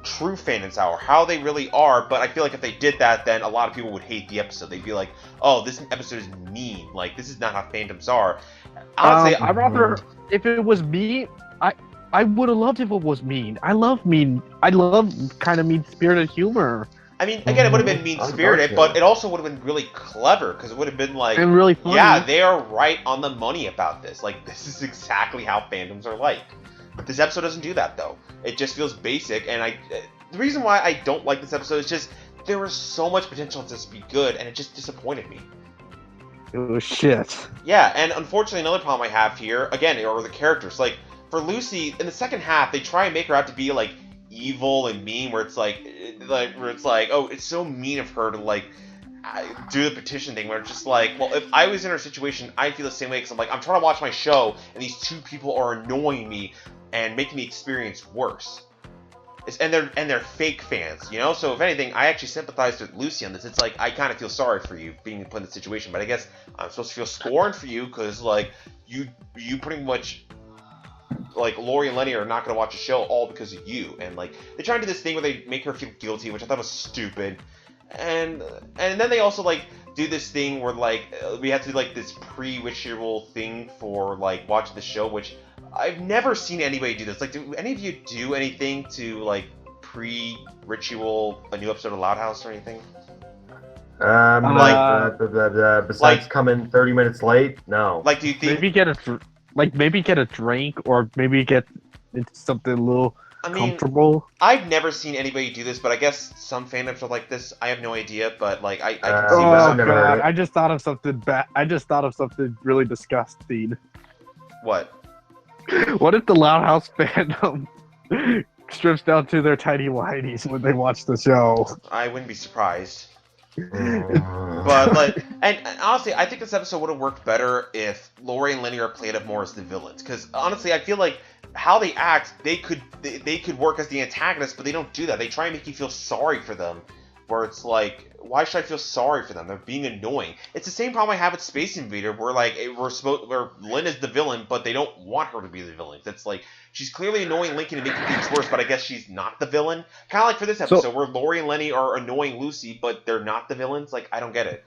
true fandoms are, how they really are. But I feel like if they did that, then a lot of people would hate the episode. They'd be like, oh, this episode is mean. Like, this is not how fandoms are. Honestly, I'd rather, if it was me, I would have loved if it was mean. I love kind of mean-spirited humor. I mean, again, it would have been mean-spirited, but it also would have been really clever, because it would have been like, And really funny. yeah, they are right on the money about this. Like, this is exactly how fandoms are like. This episode doesn't do that, though. It just feels basic, and the reason why I don't like this episode is just there was so much potential to this be good, and it just disappointed me. Oh, shit. Yeah, and unfortunately, another problem I have here, again, are the characters. Like, for Lucy, in the second half, they try and make her out to be, like, evil and mean, where it's like, oh, it's so mean of her to, like, do the petition thing, where it's just like, well, if I was in her situation, I'd feel the same way, because I'm like, I'm trying to watch my show, and these two people are annoying me and making the experience worse. And they're fake fans, you know? So if anything, I actually sympathize with Lucy on this. It's like, I kind of feel sorry for you being put in this situation, but I guess I'm supposed to feel scorn for you, because, like, you pretty much, like, Lori and Lenny are not going to watch a show all because of you. And, like, they try to do this thing where they make her feel guilty, which I thought was stupid. and then they also like do this thing where like we have to do like this pre-ritual thing for like watching the show, which I've never seen anybody do this. Like, do any of you do anything to like pre-ritual a new episode of Loud House or anything? Besides coming 30 minutes late, no. Like, do you think maybe get a drink, or maybe get into something a little comfortable? I've never seen anybody do this, but I guess some fandoms are like this. I have no idea, but like I can see. Oh god! I just thought of something bad. I just thought of something really disgusting. What? What if the Loud House fandom strips down to their tiny whities when they watch the show? I wouldn't be surprised. But like, and honestly, I think this episode would have worked better if Lori and Lenny are played up more as the villains. Because honestly, I feel like how they act, they could work as the antagonists, but they don't do that. They try and make you feel sorry for them, where it's like, why should I feel sorry for them? They're being annoying. It's the same problem I have with Space Invader, where like where Lynn is the villain, but they don't want her to be the villain. It's like she's clearly annoying Lincoln and making things worse, but I guess she's not the villain. Kind of like for this episode, where Lori and Lenny are annoying Lucy, but they're not the villains. Like, I don't get it.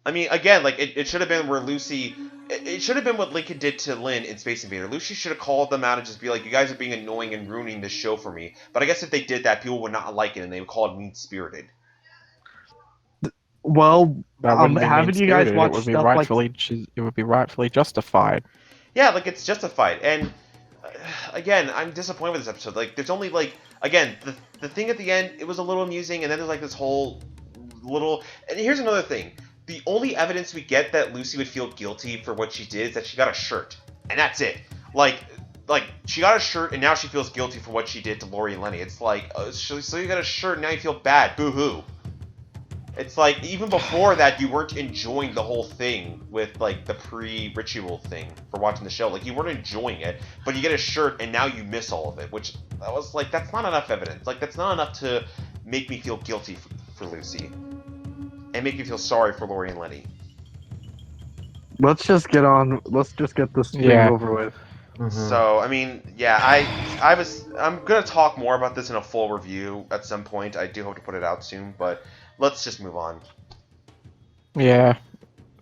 I mean, again, like it should have been where Lucy. It should have been what Lincoln did to Lynn in Space Invader. Lucy should have called them out and just be like, you guys are being annoying and ruining this show for me. But I guess if they did that, people would not like it, and they would call it mean-spirited. Well, haven't you guys watched stuff like... It would be rightfully justified. Yeah, like, it's justified. And, again, I'm disappointed with this episode. Like, there's only, like... Again, the thing at the end, it was a little amusing, and then there's, like, this whole little... And here's another thing. The only evidence we get that Lucy would feel guilty for what she did is that she got a shirt. And that's it. Like she got a shirt, and now she feels guilty for what she did to Lori and Lenny. It's like, so you got a shirt, and now you feel bad. Boo-hoo. It's like, even before that, you weren't enjoying the whole thing with, like, the pre-ritual thing for watching the show. Like, you weren't enjoying it, but you get a shirt, and now you miss all of it, which I was like, that's not enough evidence. Like, that's not enough to make me feel guilty for Lucy. And make me feel sorry for Lori and Lenny. Let's just get this thing over with. Mm-hmm. So, I mean, yeah, I'm gonna talk more about this in a full review at some point. I do hope to put it out soon, but let's just move on. Yeah.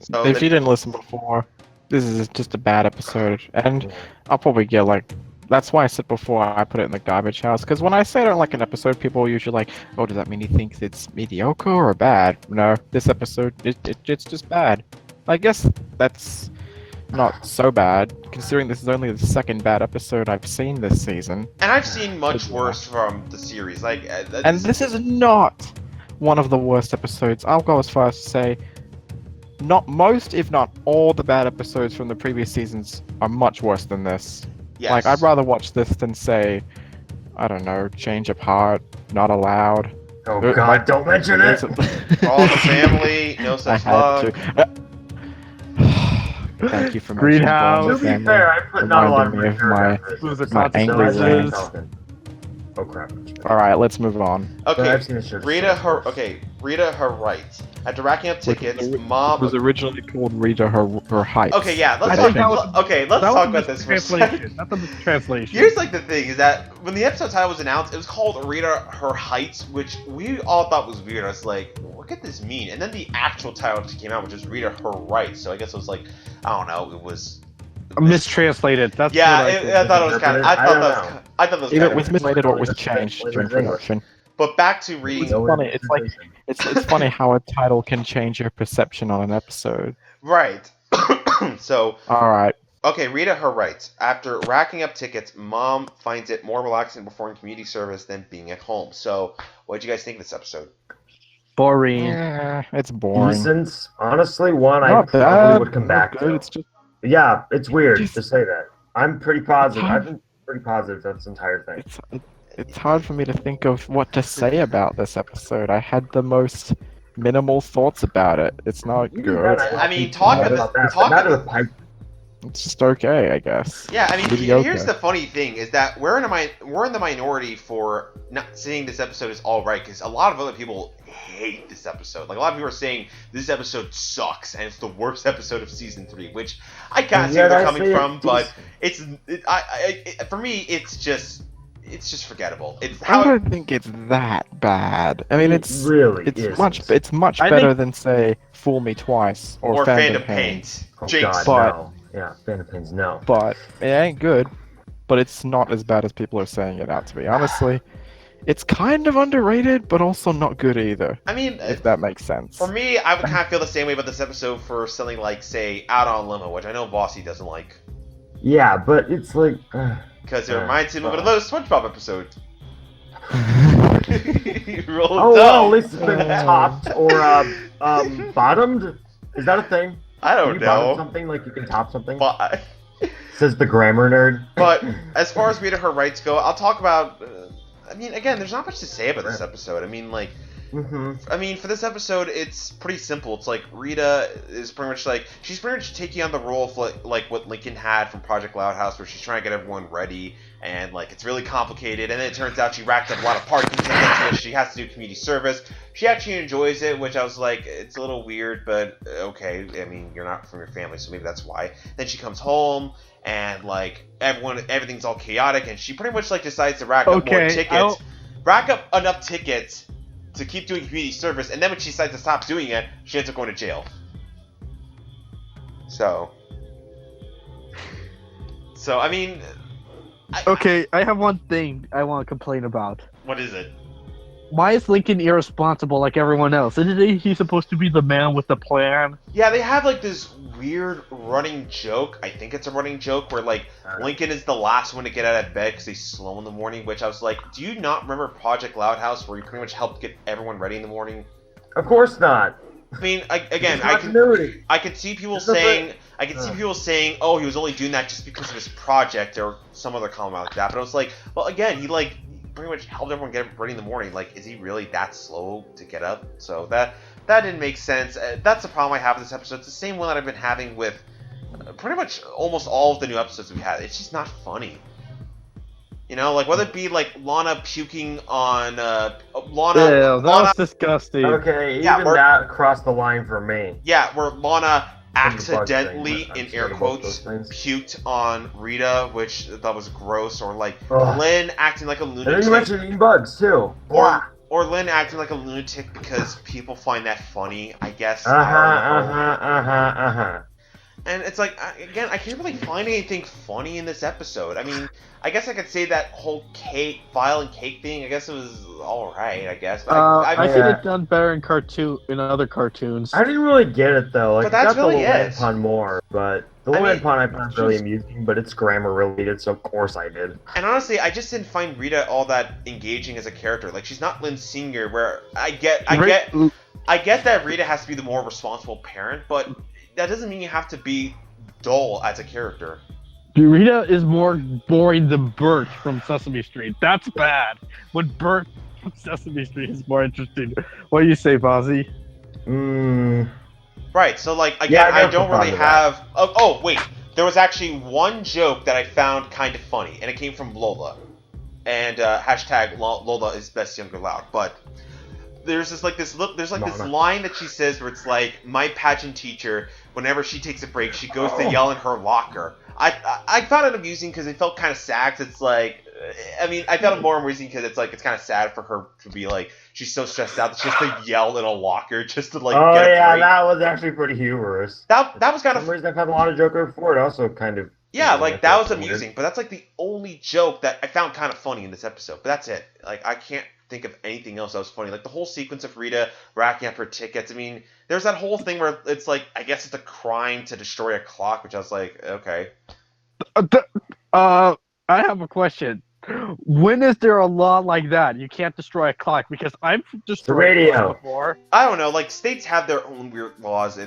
So if you didn't listen before, this is just a bad episode, and I'll probably get like... That's why I said before I put it in the garbage house, because when I say I don't like an episode, people are usually like, oh, does that mean he thinks it's mediocre or bad? No, this episode, it's just bad. I guess that's not so bad, considering this is only the second bad episode I've seen this season. And I've seen much worse from the series. Like, and this is not one of the worst episodes. I'll go as far as to say, not most, if not all, the bad episodes from the previous seasons are much worse than this. Yes. Like, I'd rather watch this than say, I don't know, Change of Heart, Not Allowed. Oh god, don't mention it! All the Family, No Such Love. Thank you for Greenhouse. To be fair, I put not a lot of my angry rage. Oh crap. Alright, let's move on. Okay, Rita, her rights. After racking up tickets, Mom... It was originally called Rita, her heights. Okay, yeah, let's talk about this for a second. That's the translation. Here's like the thing, is that when the episode title was announced, it was called Rita, Her Heights, which we all thought was weird. I was like, what could this mean? And then the actual title came out, which was Rita, Her Rights. So I guess it was like, I don't know, it was... Mistranslated. That's I thought it was kind of... I thought that was either it was mistranslated or it was changed during production. But back to Rita. It's funny. It's like it's funny how a title can change your perception on an episode. Right. So. All right. Okay, Rita, Her Rights. After racking up tickets, Mom finds it more relaxing performing community service than being at home. So, what did you guys think of this episode? Boring. Yeah, it's boring. Decent. Honestly, one I Not probably bad, would come not back good, to. It's just... Yeah, it's weird to say that. I'm pretty positive. I've been pretty positive about this entire thing. It's hard for me to think of what to say about this episode. I had the most minimal thoughts about it. It's not good. I mean, talk about that. It's just okay, I guess. Yeah, I mean, Mediocre. here's the funny thing: is that we're in the minority for not saying this episode is all right, because a lot of other people hate this episode. Like, a lot of people are saying this episode sucks and it's the worst episode of season 3, which I kind of see where they're coming from, but for me, it's just it's just forgettable. It's I how don't think it's that bad. I mean, It really isn't. it's much I better think- than say Fool Me Twice or or Fandom fandom Pain. paint. Oh Jinx. God, But- no. Yeah, Phantom Pains, no. But it ain't good. But it's not as bad as people are saying it out to be. Honestly, it's kind of underrated, but also not good either. I mean, If that makes sense. for me, I would kind of feel the same way about this episode for something like, say, Out on Limo, which I know Vossi doesn't like. Yeah, but it's like. Because it reminds him of another SpongeBob episode. Roll Oh, well, dough. at least it's been topped or bottomed. Is that a thing? I Can don't you bottom know. something like you can top something? But, Says the grammar nerd. but as far as Rita, her rights go, I'll talk about. I mean, again, there's not much to say about this episode. I mean, like. I mean, for this episode, it's pretty simple. It's like Rita is pretty much like she's pretty much taking on the role of like what Lincoln had from Project Loud House, where she's trying to get everyone ready, and like it's really complicated. And then it turns out she racked up a lot of parking tickets. She has to do community service. She actually enjoys it, which I was like, it's a little weird, but okay. I mean, you're not from your family, so maybe that's why. Then she comes home. And like everything's all chaotic, and she pretty much like decides to rack up more tickets, rack up enough tickets to keep doing community service, and then when she decides to stop doing it, she ends up going to jail. So I mean, I have one thing I want to complain about. what is it? Why is Lincoln irresponsible like everyone else? Isn't he supposed to be the man with the plan? Yeah, they have like this weird running joke. I think it's a running joke where like Lincoln is the last one to get out of bed because he's slow in the morning. Which I was like, do you not remember Project Loud House where you pretty much helped get everyone ready in the morning? Of course not. I mean, I can see people saying, oh, he was only doing that just because of his project or some other comment like that. But I was like, well, again, he like pretty much helped everyone get ready in the morning. Like, is he really that slow to get up? So that didn't make sense. That's the problem I have with this episode. It's the same one that I've been having with pretty much almost all of the new episodes we've had. It's just not funny. You know, like whether it be like Lana puking on Lana. That's disgusting. Okay, Yeah, even that crossed the line for me. Yeah, where Lana accidentally, I'm in scared air of both quotes, those things. puked on Rita, which that was gross. Or like Ugh. Lynn acting like a And then lunatic. you mentioned eating bugs too. Blah. Or Lynn acting like a lunatic because people find that funny, I guess. I don't know. And it's like, again, I can't really find anything funny in this episode. I mean, I guess I could say that whole violent cake thing, I guess it was alright, I guess. But I think it's done better in other cartoons. I didn't really get it though. Like, But that's I got really the little it. pun more, but the little pun I found really amusing, but it's grammar related, so of course I did. And honestly, I just didn't find Rita all that engaging as a character. Like, she's not Lynn Sr., where I get that Rita has to be the more responsible parent, but that doesn't mean you have to be dull as a character. Rita is more boring than Bert from Sesame Street. That's bad. When Bert from Sesame Street is more interesting. What do you say, Fozzie? Right, so like, again, Yeah, I don't really have... Oh, wait. There was actually one joke that I found kind of funny, and it came from Lola. And hashtag Lola is best younger loud. But there's this line that she says where it's like, my pageant teacher, whenever she takes a break, she goes to yell in her locker. I found it amusing because it felt kind of sad. 'Cause it's like, I mean, I found it more amusing because it's like, it's kind of sad for her to be like, she's so stressed out that she has to yell in a locker just to like get a break. That was actually pretty humorous. That was kind For of... some reason I've had a lot of Joker before, it also kind of... Yeah, like, that was amusing, but that's like the only joke that I found kind of funny in this episode. But that's it. Like, I can't think of anything else that was funny. Like, the whole sequence of Rita racking up her tickets. I mean, there's that whole thing where it's like, I guess it's a crime to destroy a clock, which I was like, okay. I have a question. When is there a law like that? You can't destroy a clock, because I've destroyed a clock before. I don't know. Like, states have their own weird laws. I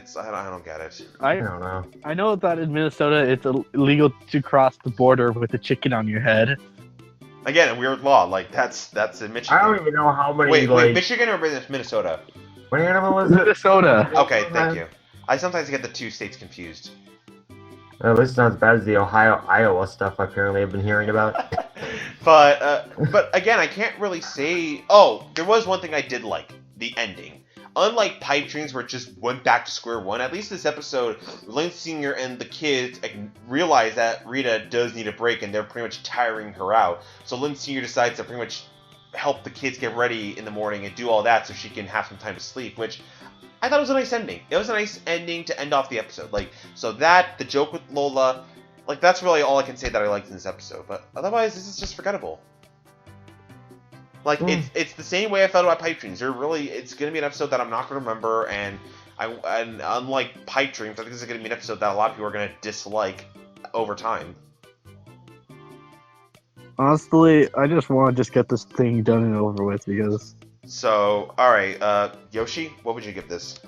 don't get it. I don't know. I know that in Minnesota it's illegal to cross the border with a chicken on your head. Again, a weird law. Like, that's in Michigan. I don't even know how many. Wait, Michigan or Minnesota? What animal is it? Minnesota. Okay, thank you. I sometimes get the two states confused. At least not as bad as the Iowa stuff apparently I've been hearing about. But again, I can't really say... Oh, there was one thing I did like. The ending. unlike Pipe Dreams where it just went back to square one, at least this episode, Link Sr. and the kids realize that Rita does need a break and they're pretty much tiring her out. So Link Sr. decides to pretty much help the kids get ready in the morning and do all that so she can have some time to sleep, which I thought was a nice ending. It was a nice ending to end off the episode. Like, so that, the joke with Lola, like, that's really all I can say that I liked in this episode. But otherwise, this is just forgettable. Like, it's the same way I felt about Pipe Dreams. It's going to be an episode that I'm not going to remember, and unlike Pipe Dreams, I think this is going to be an episode that a lot of people are going to dislike over time. Honestly, I just want to just get this thing done and over with, because... So, alright, Yoshi, what would you give this?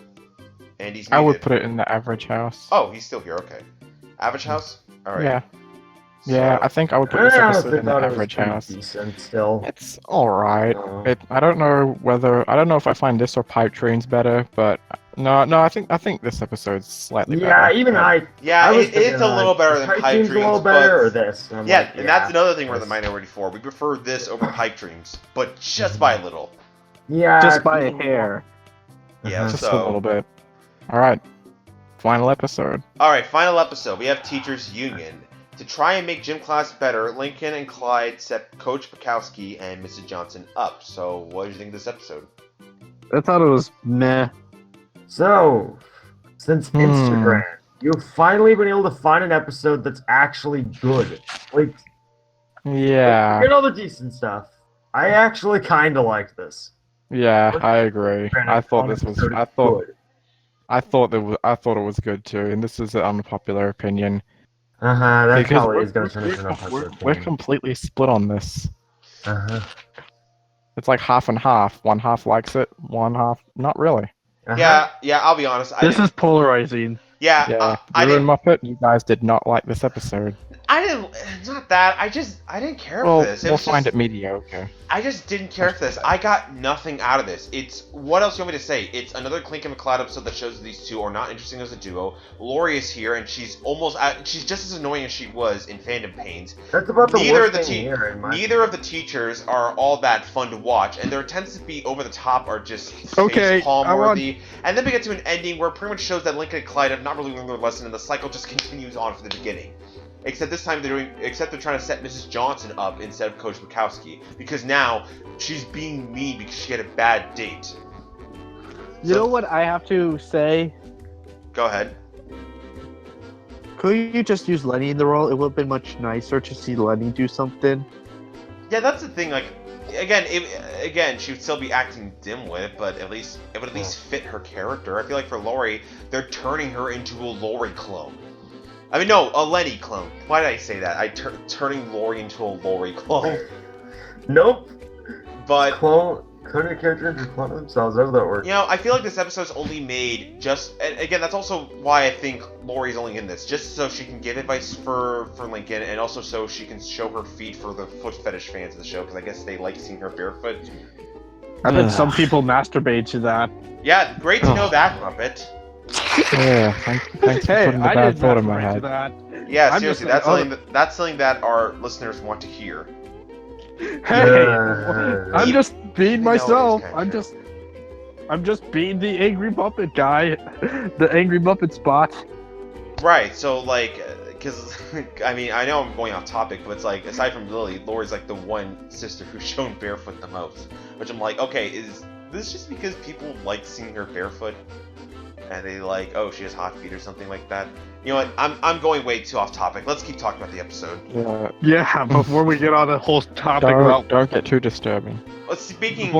Andy's muted. I would put it in the average house. Oh, he's still here, okay. Average house? Alright. Yeah. So, Yeah, I think I would put this episode in the average house. Decent still. It's alright. I don't know if I find this or Pipe Dreams better, but no, I think this episode's slightly better. Yeah, even Yeah, was it's a little better than Pipe Dreams, a little better, or this. And and that's another thing we're the minority for. We prefer this over Pipe Dreams, but just by a little. Yeah, just by a hair. Yeah, just a little bit. Alright. Final episode. Alright, final episode. We have Teachers Union. To try and make gym class better, Lincoln and Clyde set Coach Bukowski and Mrs. Johnson up. So, what did you think of this episode? I thought it was meh. So, since Instagram, you've finally been able to find an episode that's actually good. Like, yeah. Forget all the decent stuff. I actually kind of like this. Yeah, I agree. I thought this was. I thought it was good too, and this is an unpopular opinion. That Because probably is going to turn into an unpopular opinion. We're completely split on this. It's like half and half. One half likes it, one half not really. Yeah, I'll be honest. This is polarizing. Yeah, you and Muppet, you guys did not like this episode. I didn't. It's not that. I didn't care for this. We'll find it mediocre. I just didn't care for this. I got nothing out of this. It's what else you want me to say? It's another Clink and McCloud episode that shows that these two are not interesting as a duo. Lori is here, and she's she's just as annoying as she was in Fandom Pains. That's about the worst thing here. Neither of the teachers are all that fun to watch, and their attempts to be over the top are just palm worthy. And then we get to an ending where it pretty much shows that Lincoln and Clyde have not really learned their lesson, and the cycle just continues on from the beginning. Except this time they're trying to set Mrs. Johnson up instead of Coach Bukowski, because now she's being mean because she had a bad date. You know what I have to say? Go ahead. Could you just use Lenny in the role? It would have been much nicer to see Lenny do something. Yeah, that's the thing. Like, again, she would still be acting dimwit, but it would at least fit her character. I feel like for Lori, they're turning her into a Lori clone. I mean, no, a Lenny clone. Why did I say that? Turning Lori into a Lori clone. Nope. But turning a character into clone themselves. However that works. You know, I feel like this episode's only made and again, that's also why I think Lori's only in this, just so she can give advice for Lincoln, and also so she can show her feet for the foot fetish fans of the show, because I guess they like seeing her barefoot. I bet some people masturbate to that. Yeah, great to know that, Muppet. Yeah, thanks for putting the bad thought in my head. Yeah, seriously, that's something that our listeners want to hear. Hey, I'm just being myself. I'm just being the angry Muppet guy, the angry Muppet spot. Right. So like, because I mean, I know I'm going off topic, but it's like, aside from Lily, Lori's like the one sister who's shown barefoot the most. Which I'm like, okay, is this just because people like seeing her barefoot? And they like, oh, she has hot feet or something like that. You know what? I'm going way too off topic. Let's keep talking about the episode. Yeah, before we get on the whole topic don't get too disturbing. But speaking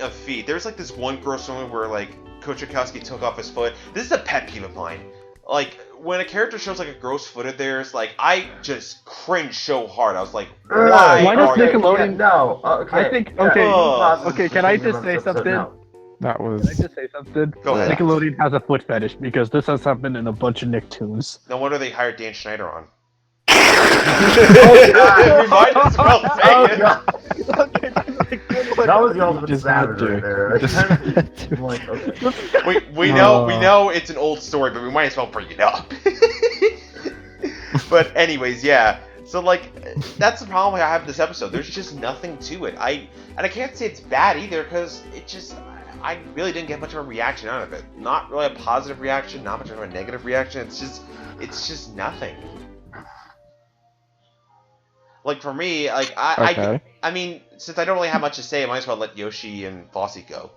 of feet, there's like this one gross moment where like Coach Bukowski took off his foot. This is a pet peeve of mine. Like, when a character shows like a gross foot of theirs, like, I just cringe so hard. I was like, why does Nickelodeon? No. Okay. I think. Okay. Can I just say something? No. Can I just say something? Go ahead. Nickelodeon has a foot fetish because this has happened in a bunch of Nicktoons. No wonder they hired Dan Schneider on. Oh, might as well say it. That was the ultimate savage right there. Like, okay. We know it's an old story, but we might as well bring it up. But anyways, yeah. So like, that's the problem I have with this episode. There's just nothing to it. I can't say it's bad either, because it just, I really didn't get much of a reaction out of it. Not really a positive reaction, not much of a negative reaction. It's just nothing. Like for me, like I mean, since I don't really have much to say, I might as well let Yoshi and Flossie go.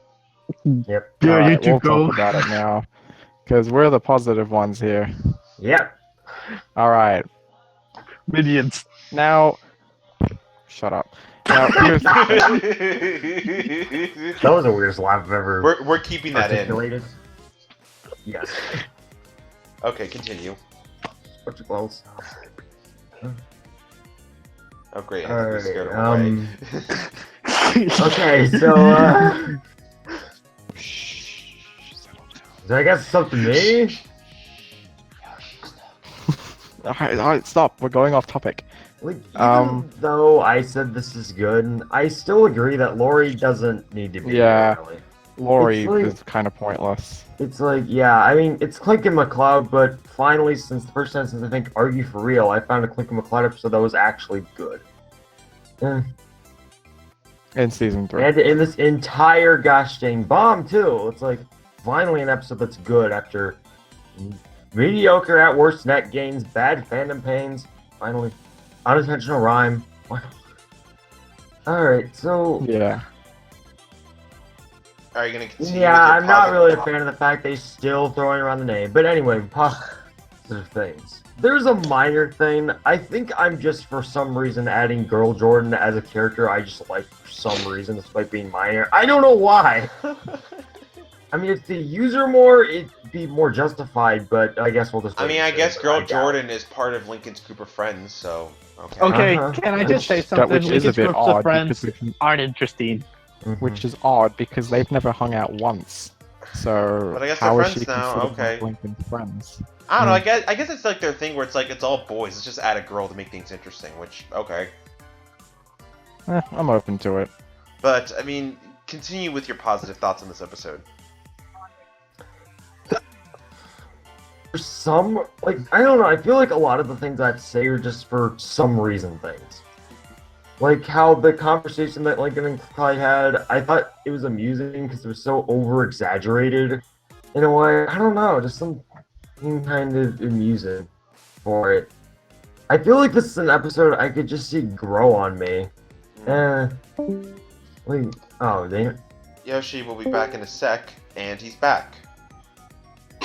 Yep. Yeah, Alright, you two we'll go. talk about it now. Because we're the positive ones here. Yep. Alright. Minions. Now, shut up. Now, here's the thing. That was the weirdest laugh I've ever We're keeping that in. articulated. Yes. Okay, continue. What's your clothes? Oh great, I Alright, think we scared him away. Okay, so I guess it's up to me. Alright, stop. We're going off topic. Like, even though I said this is good, I still agree that Lori doesn't need to be Yeah. here, really. Lori It's like- is kind of pointless. It's like, yeah, I mean, it's Clink and McCloud, but finally, since the first time since I think Argue for Real, I found a Clink and McCloud episode that was actually good. In season 3. And in this entire gosh dang bomb, too. It's like, finally an episode that's good after mediocre at worst net gains, bad fandom pains, finally, unintentional rhyme. Alright, so... Are Yeah. you gonna continue? Yeah, with your I'm not positive- really a fan of the fact they still throwing around the name. But anyway, positive things. There's a minor thing. I think I'm just for some reason adding Girl Jordan as a character I just like for some reason, despite being minor. I don't know why. I mean, if they use her more, it'd be more justified, but I guess we'll just... I mean, I wait and guess see, but Girl I doubt it. Jordan is part of Lincoln's group of friends, so okay. Okay, Uh-huh. can I just say something? Which is a Lincoln's bit groups odd of friends because we've- aren't interesting. Mhm. which is odd because they've never hung out once. So But I guess how they're is she friends now, considered one okay. of Lincoln's friends? I don't know. I guess it's like their thing where it's like it's all boys. Let's just add a girl to make things interesting. Which okay, I'm open to it. but I mean, continue with your positive thoughts on this episode. For some, like, I don't know, I feel like a lot of the things I have to say are just for some reason things. Like how the conversation that Lincoln and Clyde had, I thought it was amusing because it was so over-exaggerated in a way. I don't know, just something kind of amusing for it. I feel like this is an episode I could just see grow on me. Like, oh, they... Yoshi will be back in a sec, and he's back.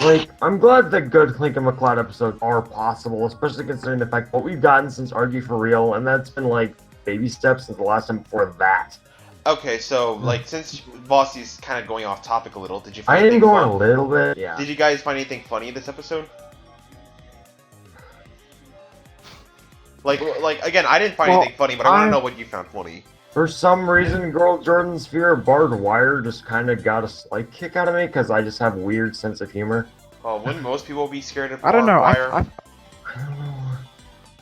Like, I'm glad that good Clink and McCloud episodes are possible, especially considering the fact what we've gotten since Argue for Real, and that's been like baby steps since the last time before that. Okay, so like since Vossi's kind of going off topic a little, did you I find am anything going a fun? little bit, yeah. Did you guys find anything funny in this episode? Like again, I didn't find Well, anything funny, but I want to know what you found funny. For some reason, Girl Jordan's fear of barbed wire just kind of got a slight kick out of me because I just have weird sense of humor. Oh, wouldn't most people be scared of I don't know. barbed wire? I don't know.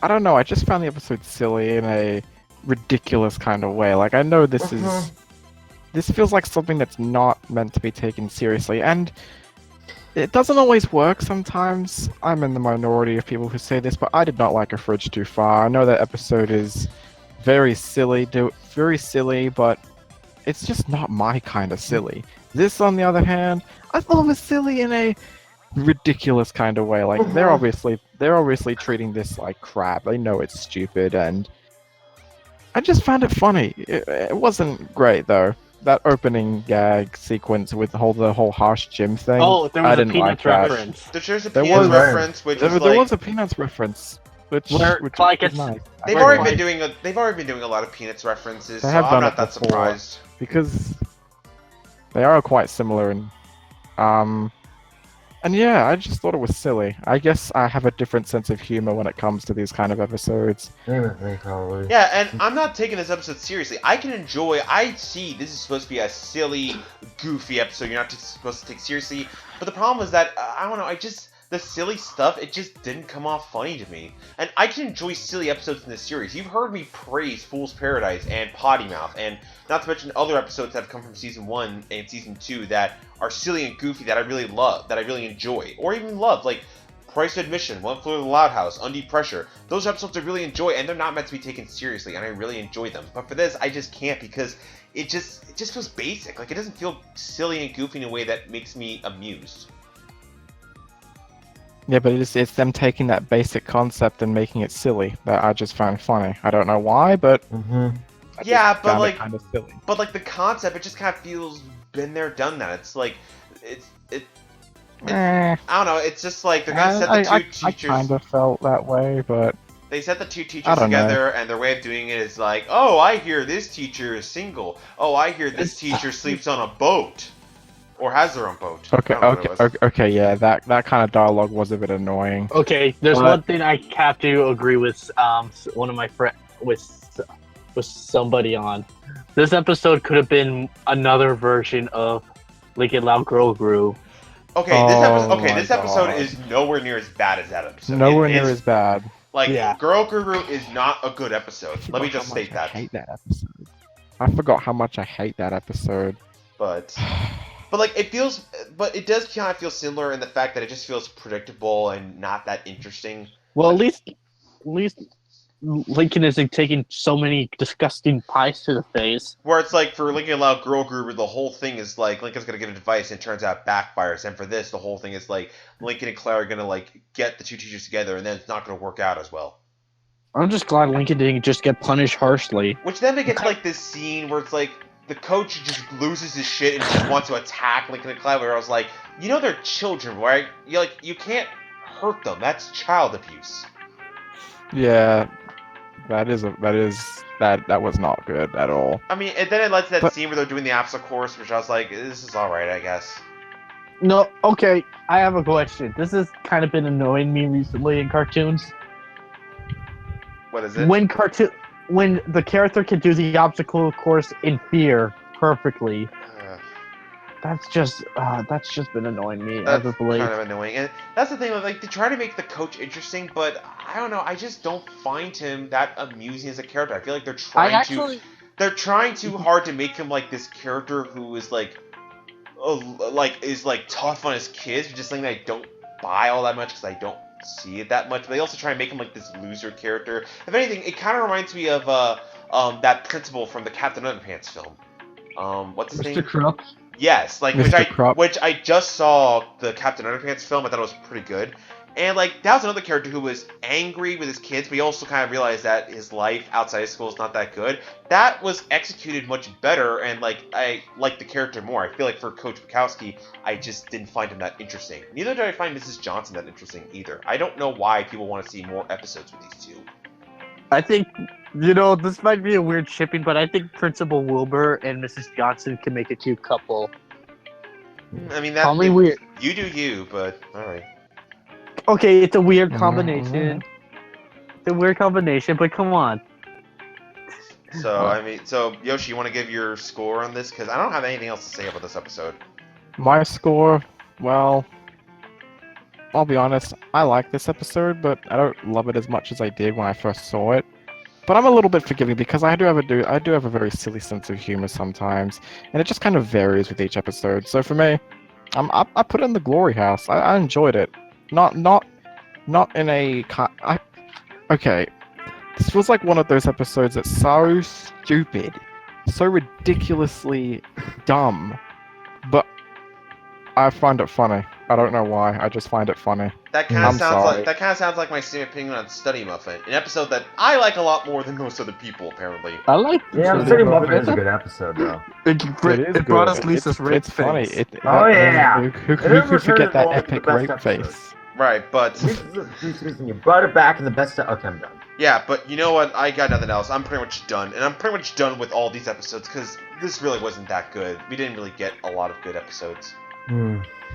I don't know. I just found the episode silly in a ridiculous kind of way. Like I know this is this feels like something that's not meant to be taken seriously, and it doesn't always work sometimes. I'm in the minority of people who say this, but I did not like A Fridge Too Far. I know that episode is very silly, but it's just not my kind of silly. This, on the other hand, I thought was silly in a ridiculous kind of way. Like they're obviously treating this like crap. They know it's stupid, and I just found it funny. It wasn't great though. That opening gag sequence with the whole harsh Jim thing. Oh, there I was a didn't like Peanuts that. reference. There's a There Peanuts was- reference, which There, is there like was a Peanuts reference, which Where was Clyde gets- nice. they've Wait, already why? been doing a lot of Peanuts references, They so have I'm done not it that before. surprised. Because they are quite similar, and yeah, I just thought it was silly. I guess I have a different sense of humor when it comes to these kind of episodes. Same with me, probably. Yeah, and I'm not taking this episode seriously. I see this is supposed to be a silly, goofy episode you're not supposed to take seriously, but the problem is that, I don't know, the silly stuff, it just didn't come off funny to me. And I can enjoy silly episodes in this series. You've heard me praise Fool's Paradise and Potty Mouth, and not to mention other episodes that have come from Season 1 and Season 2 that are silly and goofy that I really love, that I really enjoy, or even love. Like, Price of Admission, One Flew Over the Loud House, Undie Pressure. Those episodes I really enjoy, and they're not meant to be taken seriously, and I really enjoy them. But for this, I just can't because it just feels basic. Like, it doesn't feel silly and goofy in a way that makes me amused. Yeah, but it's them taking that basic concept and making it silly that I just found funny. I don't know why, but Yeah, but like, kind of silly. But like the concept, it just kind of feels been there, done that. It's like, I don't know. It's just like they're gonna set the two teachers. I kind of felt that way, but they set the two teachers together, and their way of doing it is like, oh, I hear this teacher is single. Oh, I hear this teacher sleeps on a boat, or has their own boat. Okay, yeah, that kind of dialogue was a bit annoying. Okay, there's one thing I have to agree with. One of my friends with somebody on. This episode could have been another version of Like It Loud Girl Grew. Okay, this episode is nowhere near as bad as that episode. Nowhere near as bad. Like, Girl Guru is not a good episode. Let me just state that. I hate that episode. I forgot how much I hate that episode. But like, it does kind of feel similar in the fact that it just feels predictable and not that interesting. Well, at least Lincoln isn't taking so many disgusting pies to the face. Where it's like, for Lincoln Loud Girl Group, the whole thing is like, Lincoln's gonna give advice and it turns out backfires. And for this, the whole thing is like, Lincoln and Claire are gonna like get the two teachers together and then it's not gonna work out as well. I'm just glad Lincoln didn't just get punished harshly. Which then they get to like this scene where it's like, the coach just loses his shit and just wants to attack Lincoln and Claire, where I was like, you know they're children, right? You can't hurt them. That's child abuse. Yeah. That was not good at all. I mean, and then it led to that scene where they're doing the obstacle course, which I was like, this is alright, I guess. No, okay, I have a question. This has kind of been annoying me recently in cartoons. What is it? When the character can do the obstacle course in fear perfectly. That's just been annoying me as of late. Kind of annoying, and that's the thing. Like, they try to make the coach interesting, but I don't know. I just don't find him that amusing as a character. I feel like they're trying too hard to make him like this character who is like tough on his kids, which is something that I don't buy all that much because I don't see it that much. But they also try to make him like this loser character. If anything, it kind of reminds me of that principal from the Captain Underpants film. What's his name? Mr. Krupp. Yes, like which I just saw the Captain Underpants film. I thought it was pretty good, and like that was another character who was angry with his kids, but he also kind of realized that his life outside of school is not that good. That was executed much better, and like I like the character more. I feel like for Coach Bukowski, I just didn't find him that interesting. Neither did I find Mrs. Johnson that interesting either. I don't know why people want to see more episodes with these two. I think, this might be a weird shipping, but I think Principal Wilbur and Mrs. Johnson can make a cute couple. I mean, that's weird. You do you, but alright. Okay, it's a weird combination. It's a weird combination, but come on. So Yoshi, you want to give your score on this? Because I don't have anything else to say about this episode. My score, well, I'll be honest, I like this episode, but I don't love it as much as I did when I first saw it. But I'm a little bit forgiving because I do have a very silly sense of humor sometimes, and it just kind of varies with each episode. So for me, I put it in the Glory House. I enjoyed it. Not in a okay. This feels like one of those episodes that's so stupid, so ridiculously dumb, but I find it funny. I don't know why. I just find it funny. That kind of sounds like my same opinion on Study Muffin, an episode that I like a lot more than most other people apparently. I like. Yeah, Study Muffin is a good episode though. It brought us Lisa's rape face. Funny. Who could forget that epic rape face? Right, but you brought it back in the best. Okay, I'm done. Yeah, but you know what? I got nothing else. I'm pretty much done, and I'm pretty much done with all these episodes because this really wasn't that good. We didn't really get a lot of good episodes.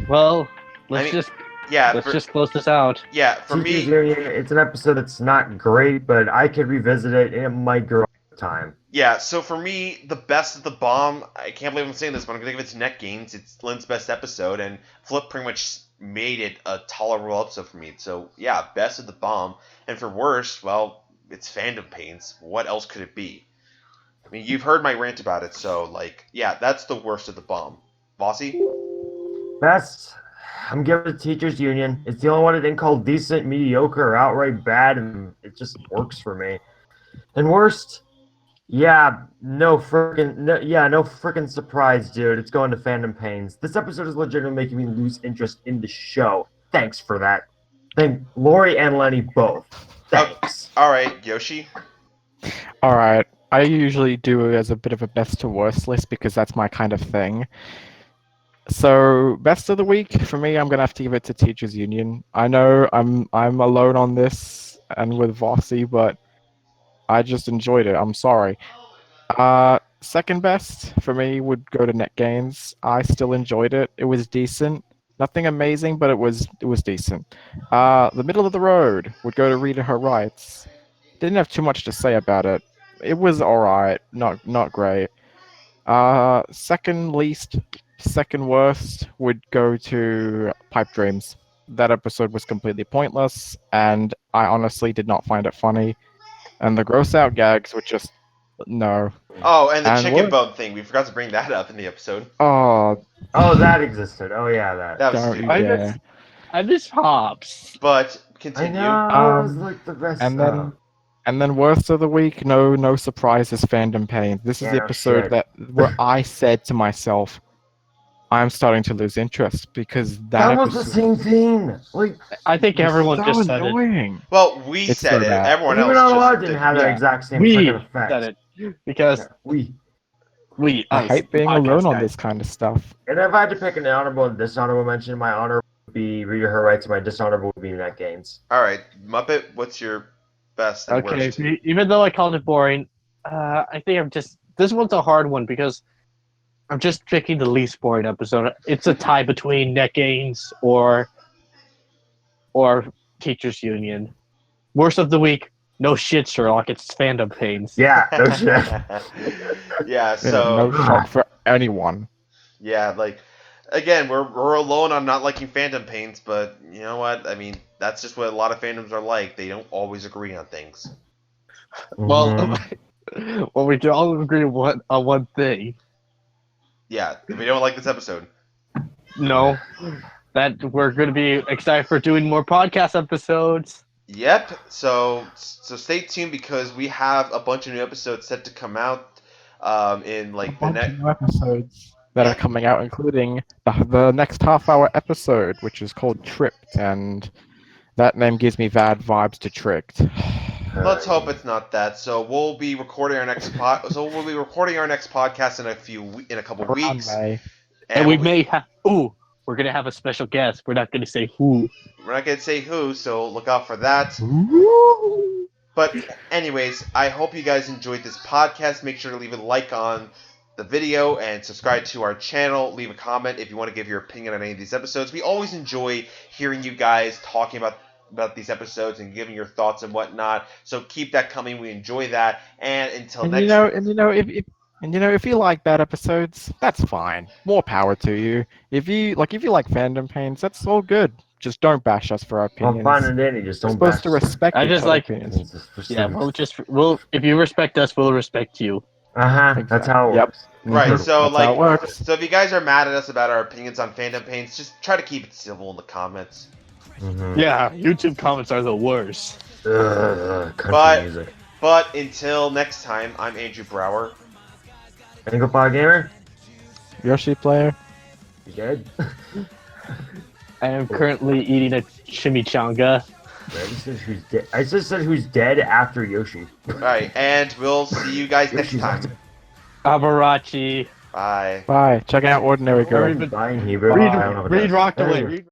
Well, let's just close this out. Yeah, for me, it's an episode that's not great, but I could revisit it. It might grow time. Yeah, so for me, the best of the bomb. I can't believe I'm saying this, but I'm gonna give it to Net Gains. It's Lynn's best episode, and Flip pretty much made it a tolerable episode for me. So yeah, best of the bomb. And for worst, well, it's Fandom Pains. What else could it be? I mean, you've heard my rant about it, so like, yeah, that's the worst of the bomb. Bossy? Best. I'm giving it to Teachers Union. It's the only one I didn't call decent, mediocre, or outright bad, and it just works for me. And worst, no freaking surprise, dude. It's going to Fandom Pains. This episode is legitimately making me lose interest in the show. Thanks for that. Thank Lori and Lenny both. Thanks. All right, Yoshi. All right. I usually do it as a bit of a best to worst list because that's my kind of thing. So best of the week for me, I'm gonna have to give it to Teachers Union. I know I'm alone on this and with Vossi, but I just enjoyed it. I'm sorry. Second best for me would go to Net Gains. I still enjoyed it. It was decent. Nothing amazing, but it was decent. The middle of the road would go to Rita Her Rights. Didn't have too much to say about it. It was alright, not great. Second least, second worst would go to Pipe Dreams. That episode was completely pointless, and I honestly did not find it funny. And the gross out gags were just no. Oh, and the And chicken what- bone thing. We forgot to bring that up in the episode. Oh, Oh, that existed. Oh yeah, that. That was don't stupid. you dare. I miss Hops. But I continue. know. It was like the best. And then worst of the week, no surprises, Fandom Pain. This is the Yeah, episode shit. where I said to myself, I'm starting to lose interest because That was the same thing. Like, I think everyone so just said it. annoying. Well, we It's said so it. bad. Everyone Even else Not just Allowed didn't have that Yeah. exact same We freaking effect. said it because Yeah, I us, hate being podcast alone on guys. this kind of stuff. And if I had to pick an honorable and dishonorable mention, my honor would be Rita Her Rights, and my dishonorable would be Net Gains. All right, Muppet. What's your best and Okay, worst? even though I called it boring, I think this one's a hard one because I'm just picking the least boring episode. It's a tie between Net Gains or Teachers Union. Worst of the week, no shit, Sherlock. It's Fandom Pains. Yeah, no shit. Yeah. Yeah, So no shock for anyone. yeah, like again, we're alone on not liking Fandom Pains, but you know what? I mean, that's just what a lot of fandoms are like. They don't always agree on things. Well, Mhm. well, we can all agree on one thing. Yeah, we don't like this episode. No, that we're going to be excited for doing more podcast episodes. Yep. So stay tuned because we have a bunch of new episodes set to come out in A like the bunch next. of new episodes that Yeah. are coming out, including the next half-hour episode, which is called Tricked, and that name gives me bad vibes to Tricked. Let's hope it's not that. So we'll be recording our next podcast in a couple Around weeks, May. And we we'll may have. Ooh, we're going to have a special guest. We're not going to say who. we're not gonna say who, so look out for that. But anyways, I hope you guys enjoyed this podcast. Make sure to leave a like on the video and subscribe to our channel. Leave a comment if you want to give your opinion on any of these episodes. We always enjoy hearing you guys talking about these episodes and giving your thoughts and whatnot. So keep that coming. We enjoy that. And until And next if you like bad episodes, that's fine. More power to you. If you like Fandom Pains, that's all good. Just don't bash us for our Well, opinions. fine and dandy, just We're don't supposed to bash. respect I each just other's like- opinions. Yeah, we'll if you respect us, we'll respect you. That's how it Yep. works. Right, Mhm. so That's how it works. so if you guys are mad at us about our opinions on Fandom Pains, just try to keep it civil in the comments. Mhm. Yeah, YouTube comments are the worst. Country But- music. But until next time, I'm Andrew Brauer. Anglophile Gamer, Yoshi Player. you dead? I am currently eating a chimichanga. I just said who's dead. I just said who's dead after Yoshi. Alright, and we'll see you guys next Yoshi's time. Abarachi. Bye. Bye. Check out Ordinary Girl. Or even- Buying Hebrew. Read, I don't know what read that is. rocked There away. you go. Read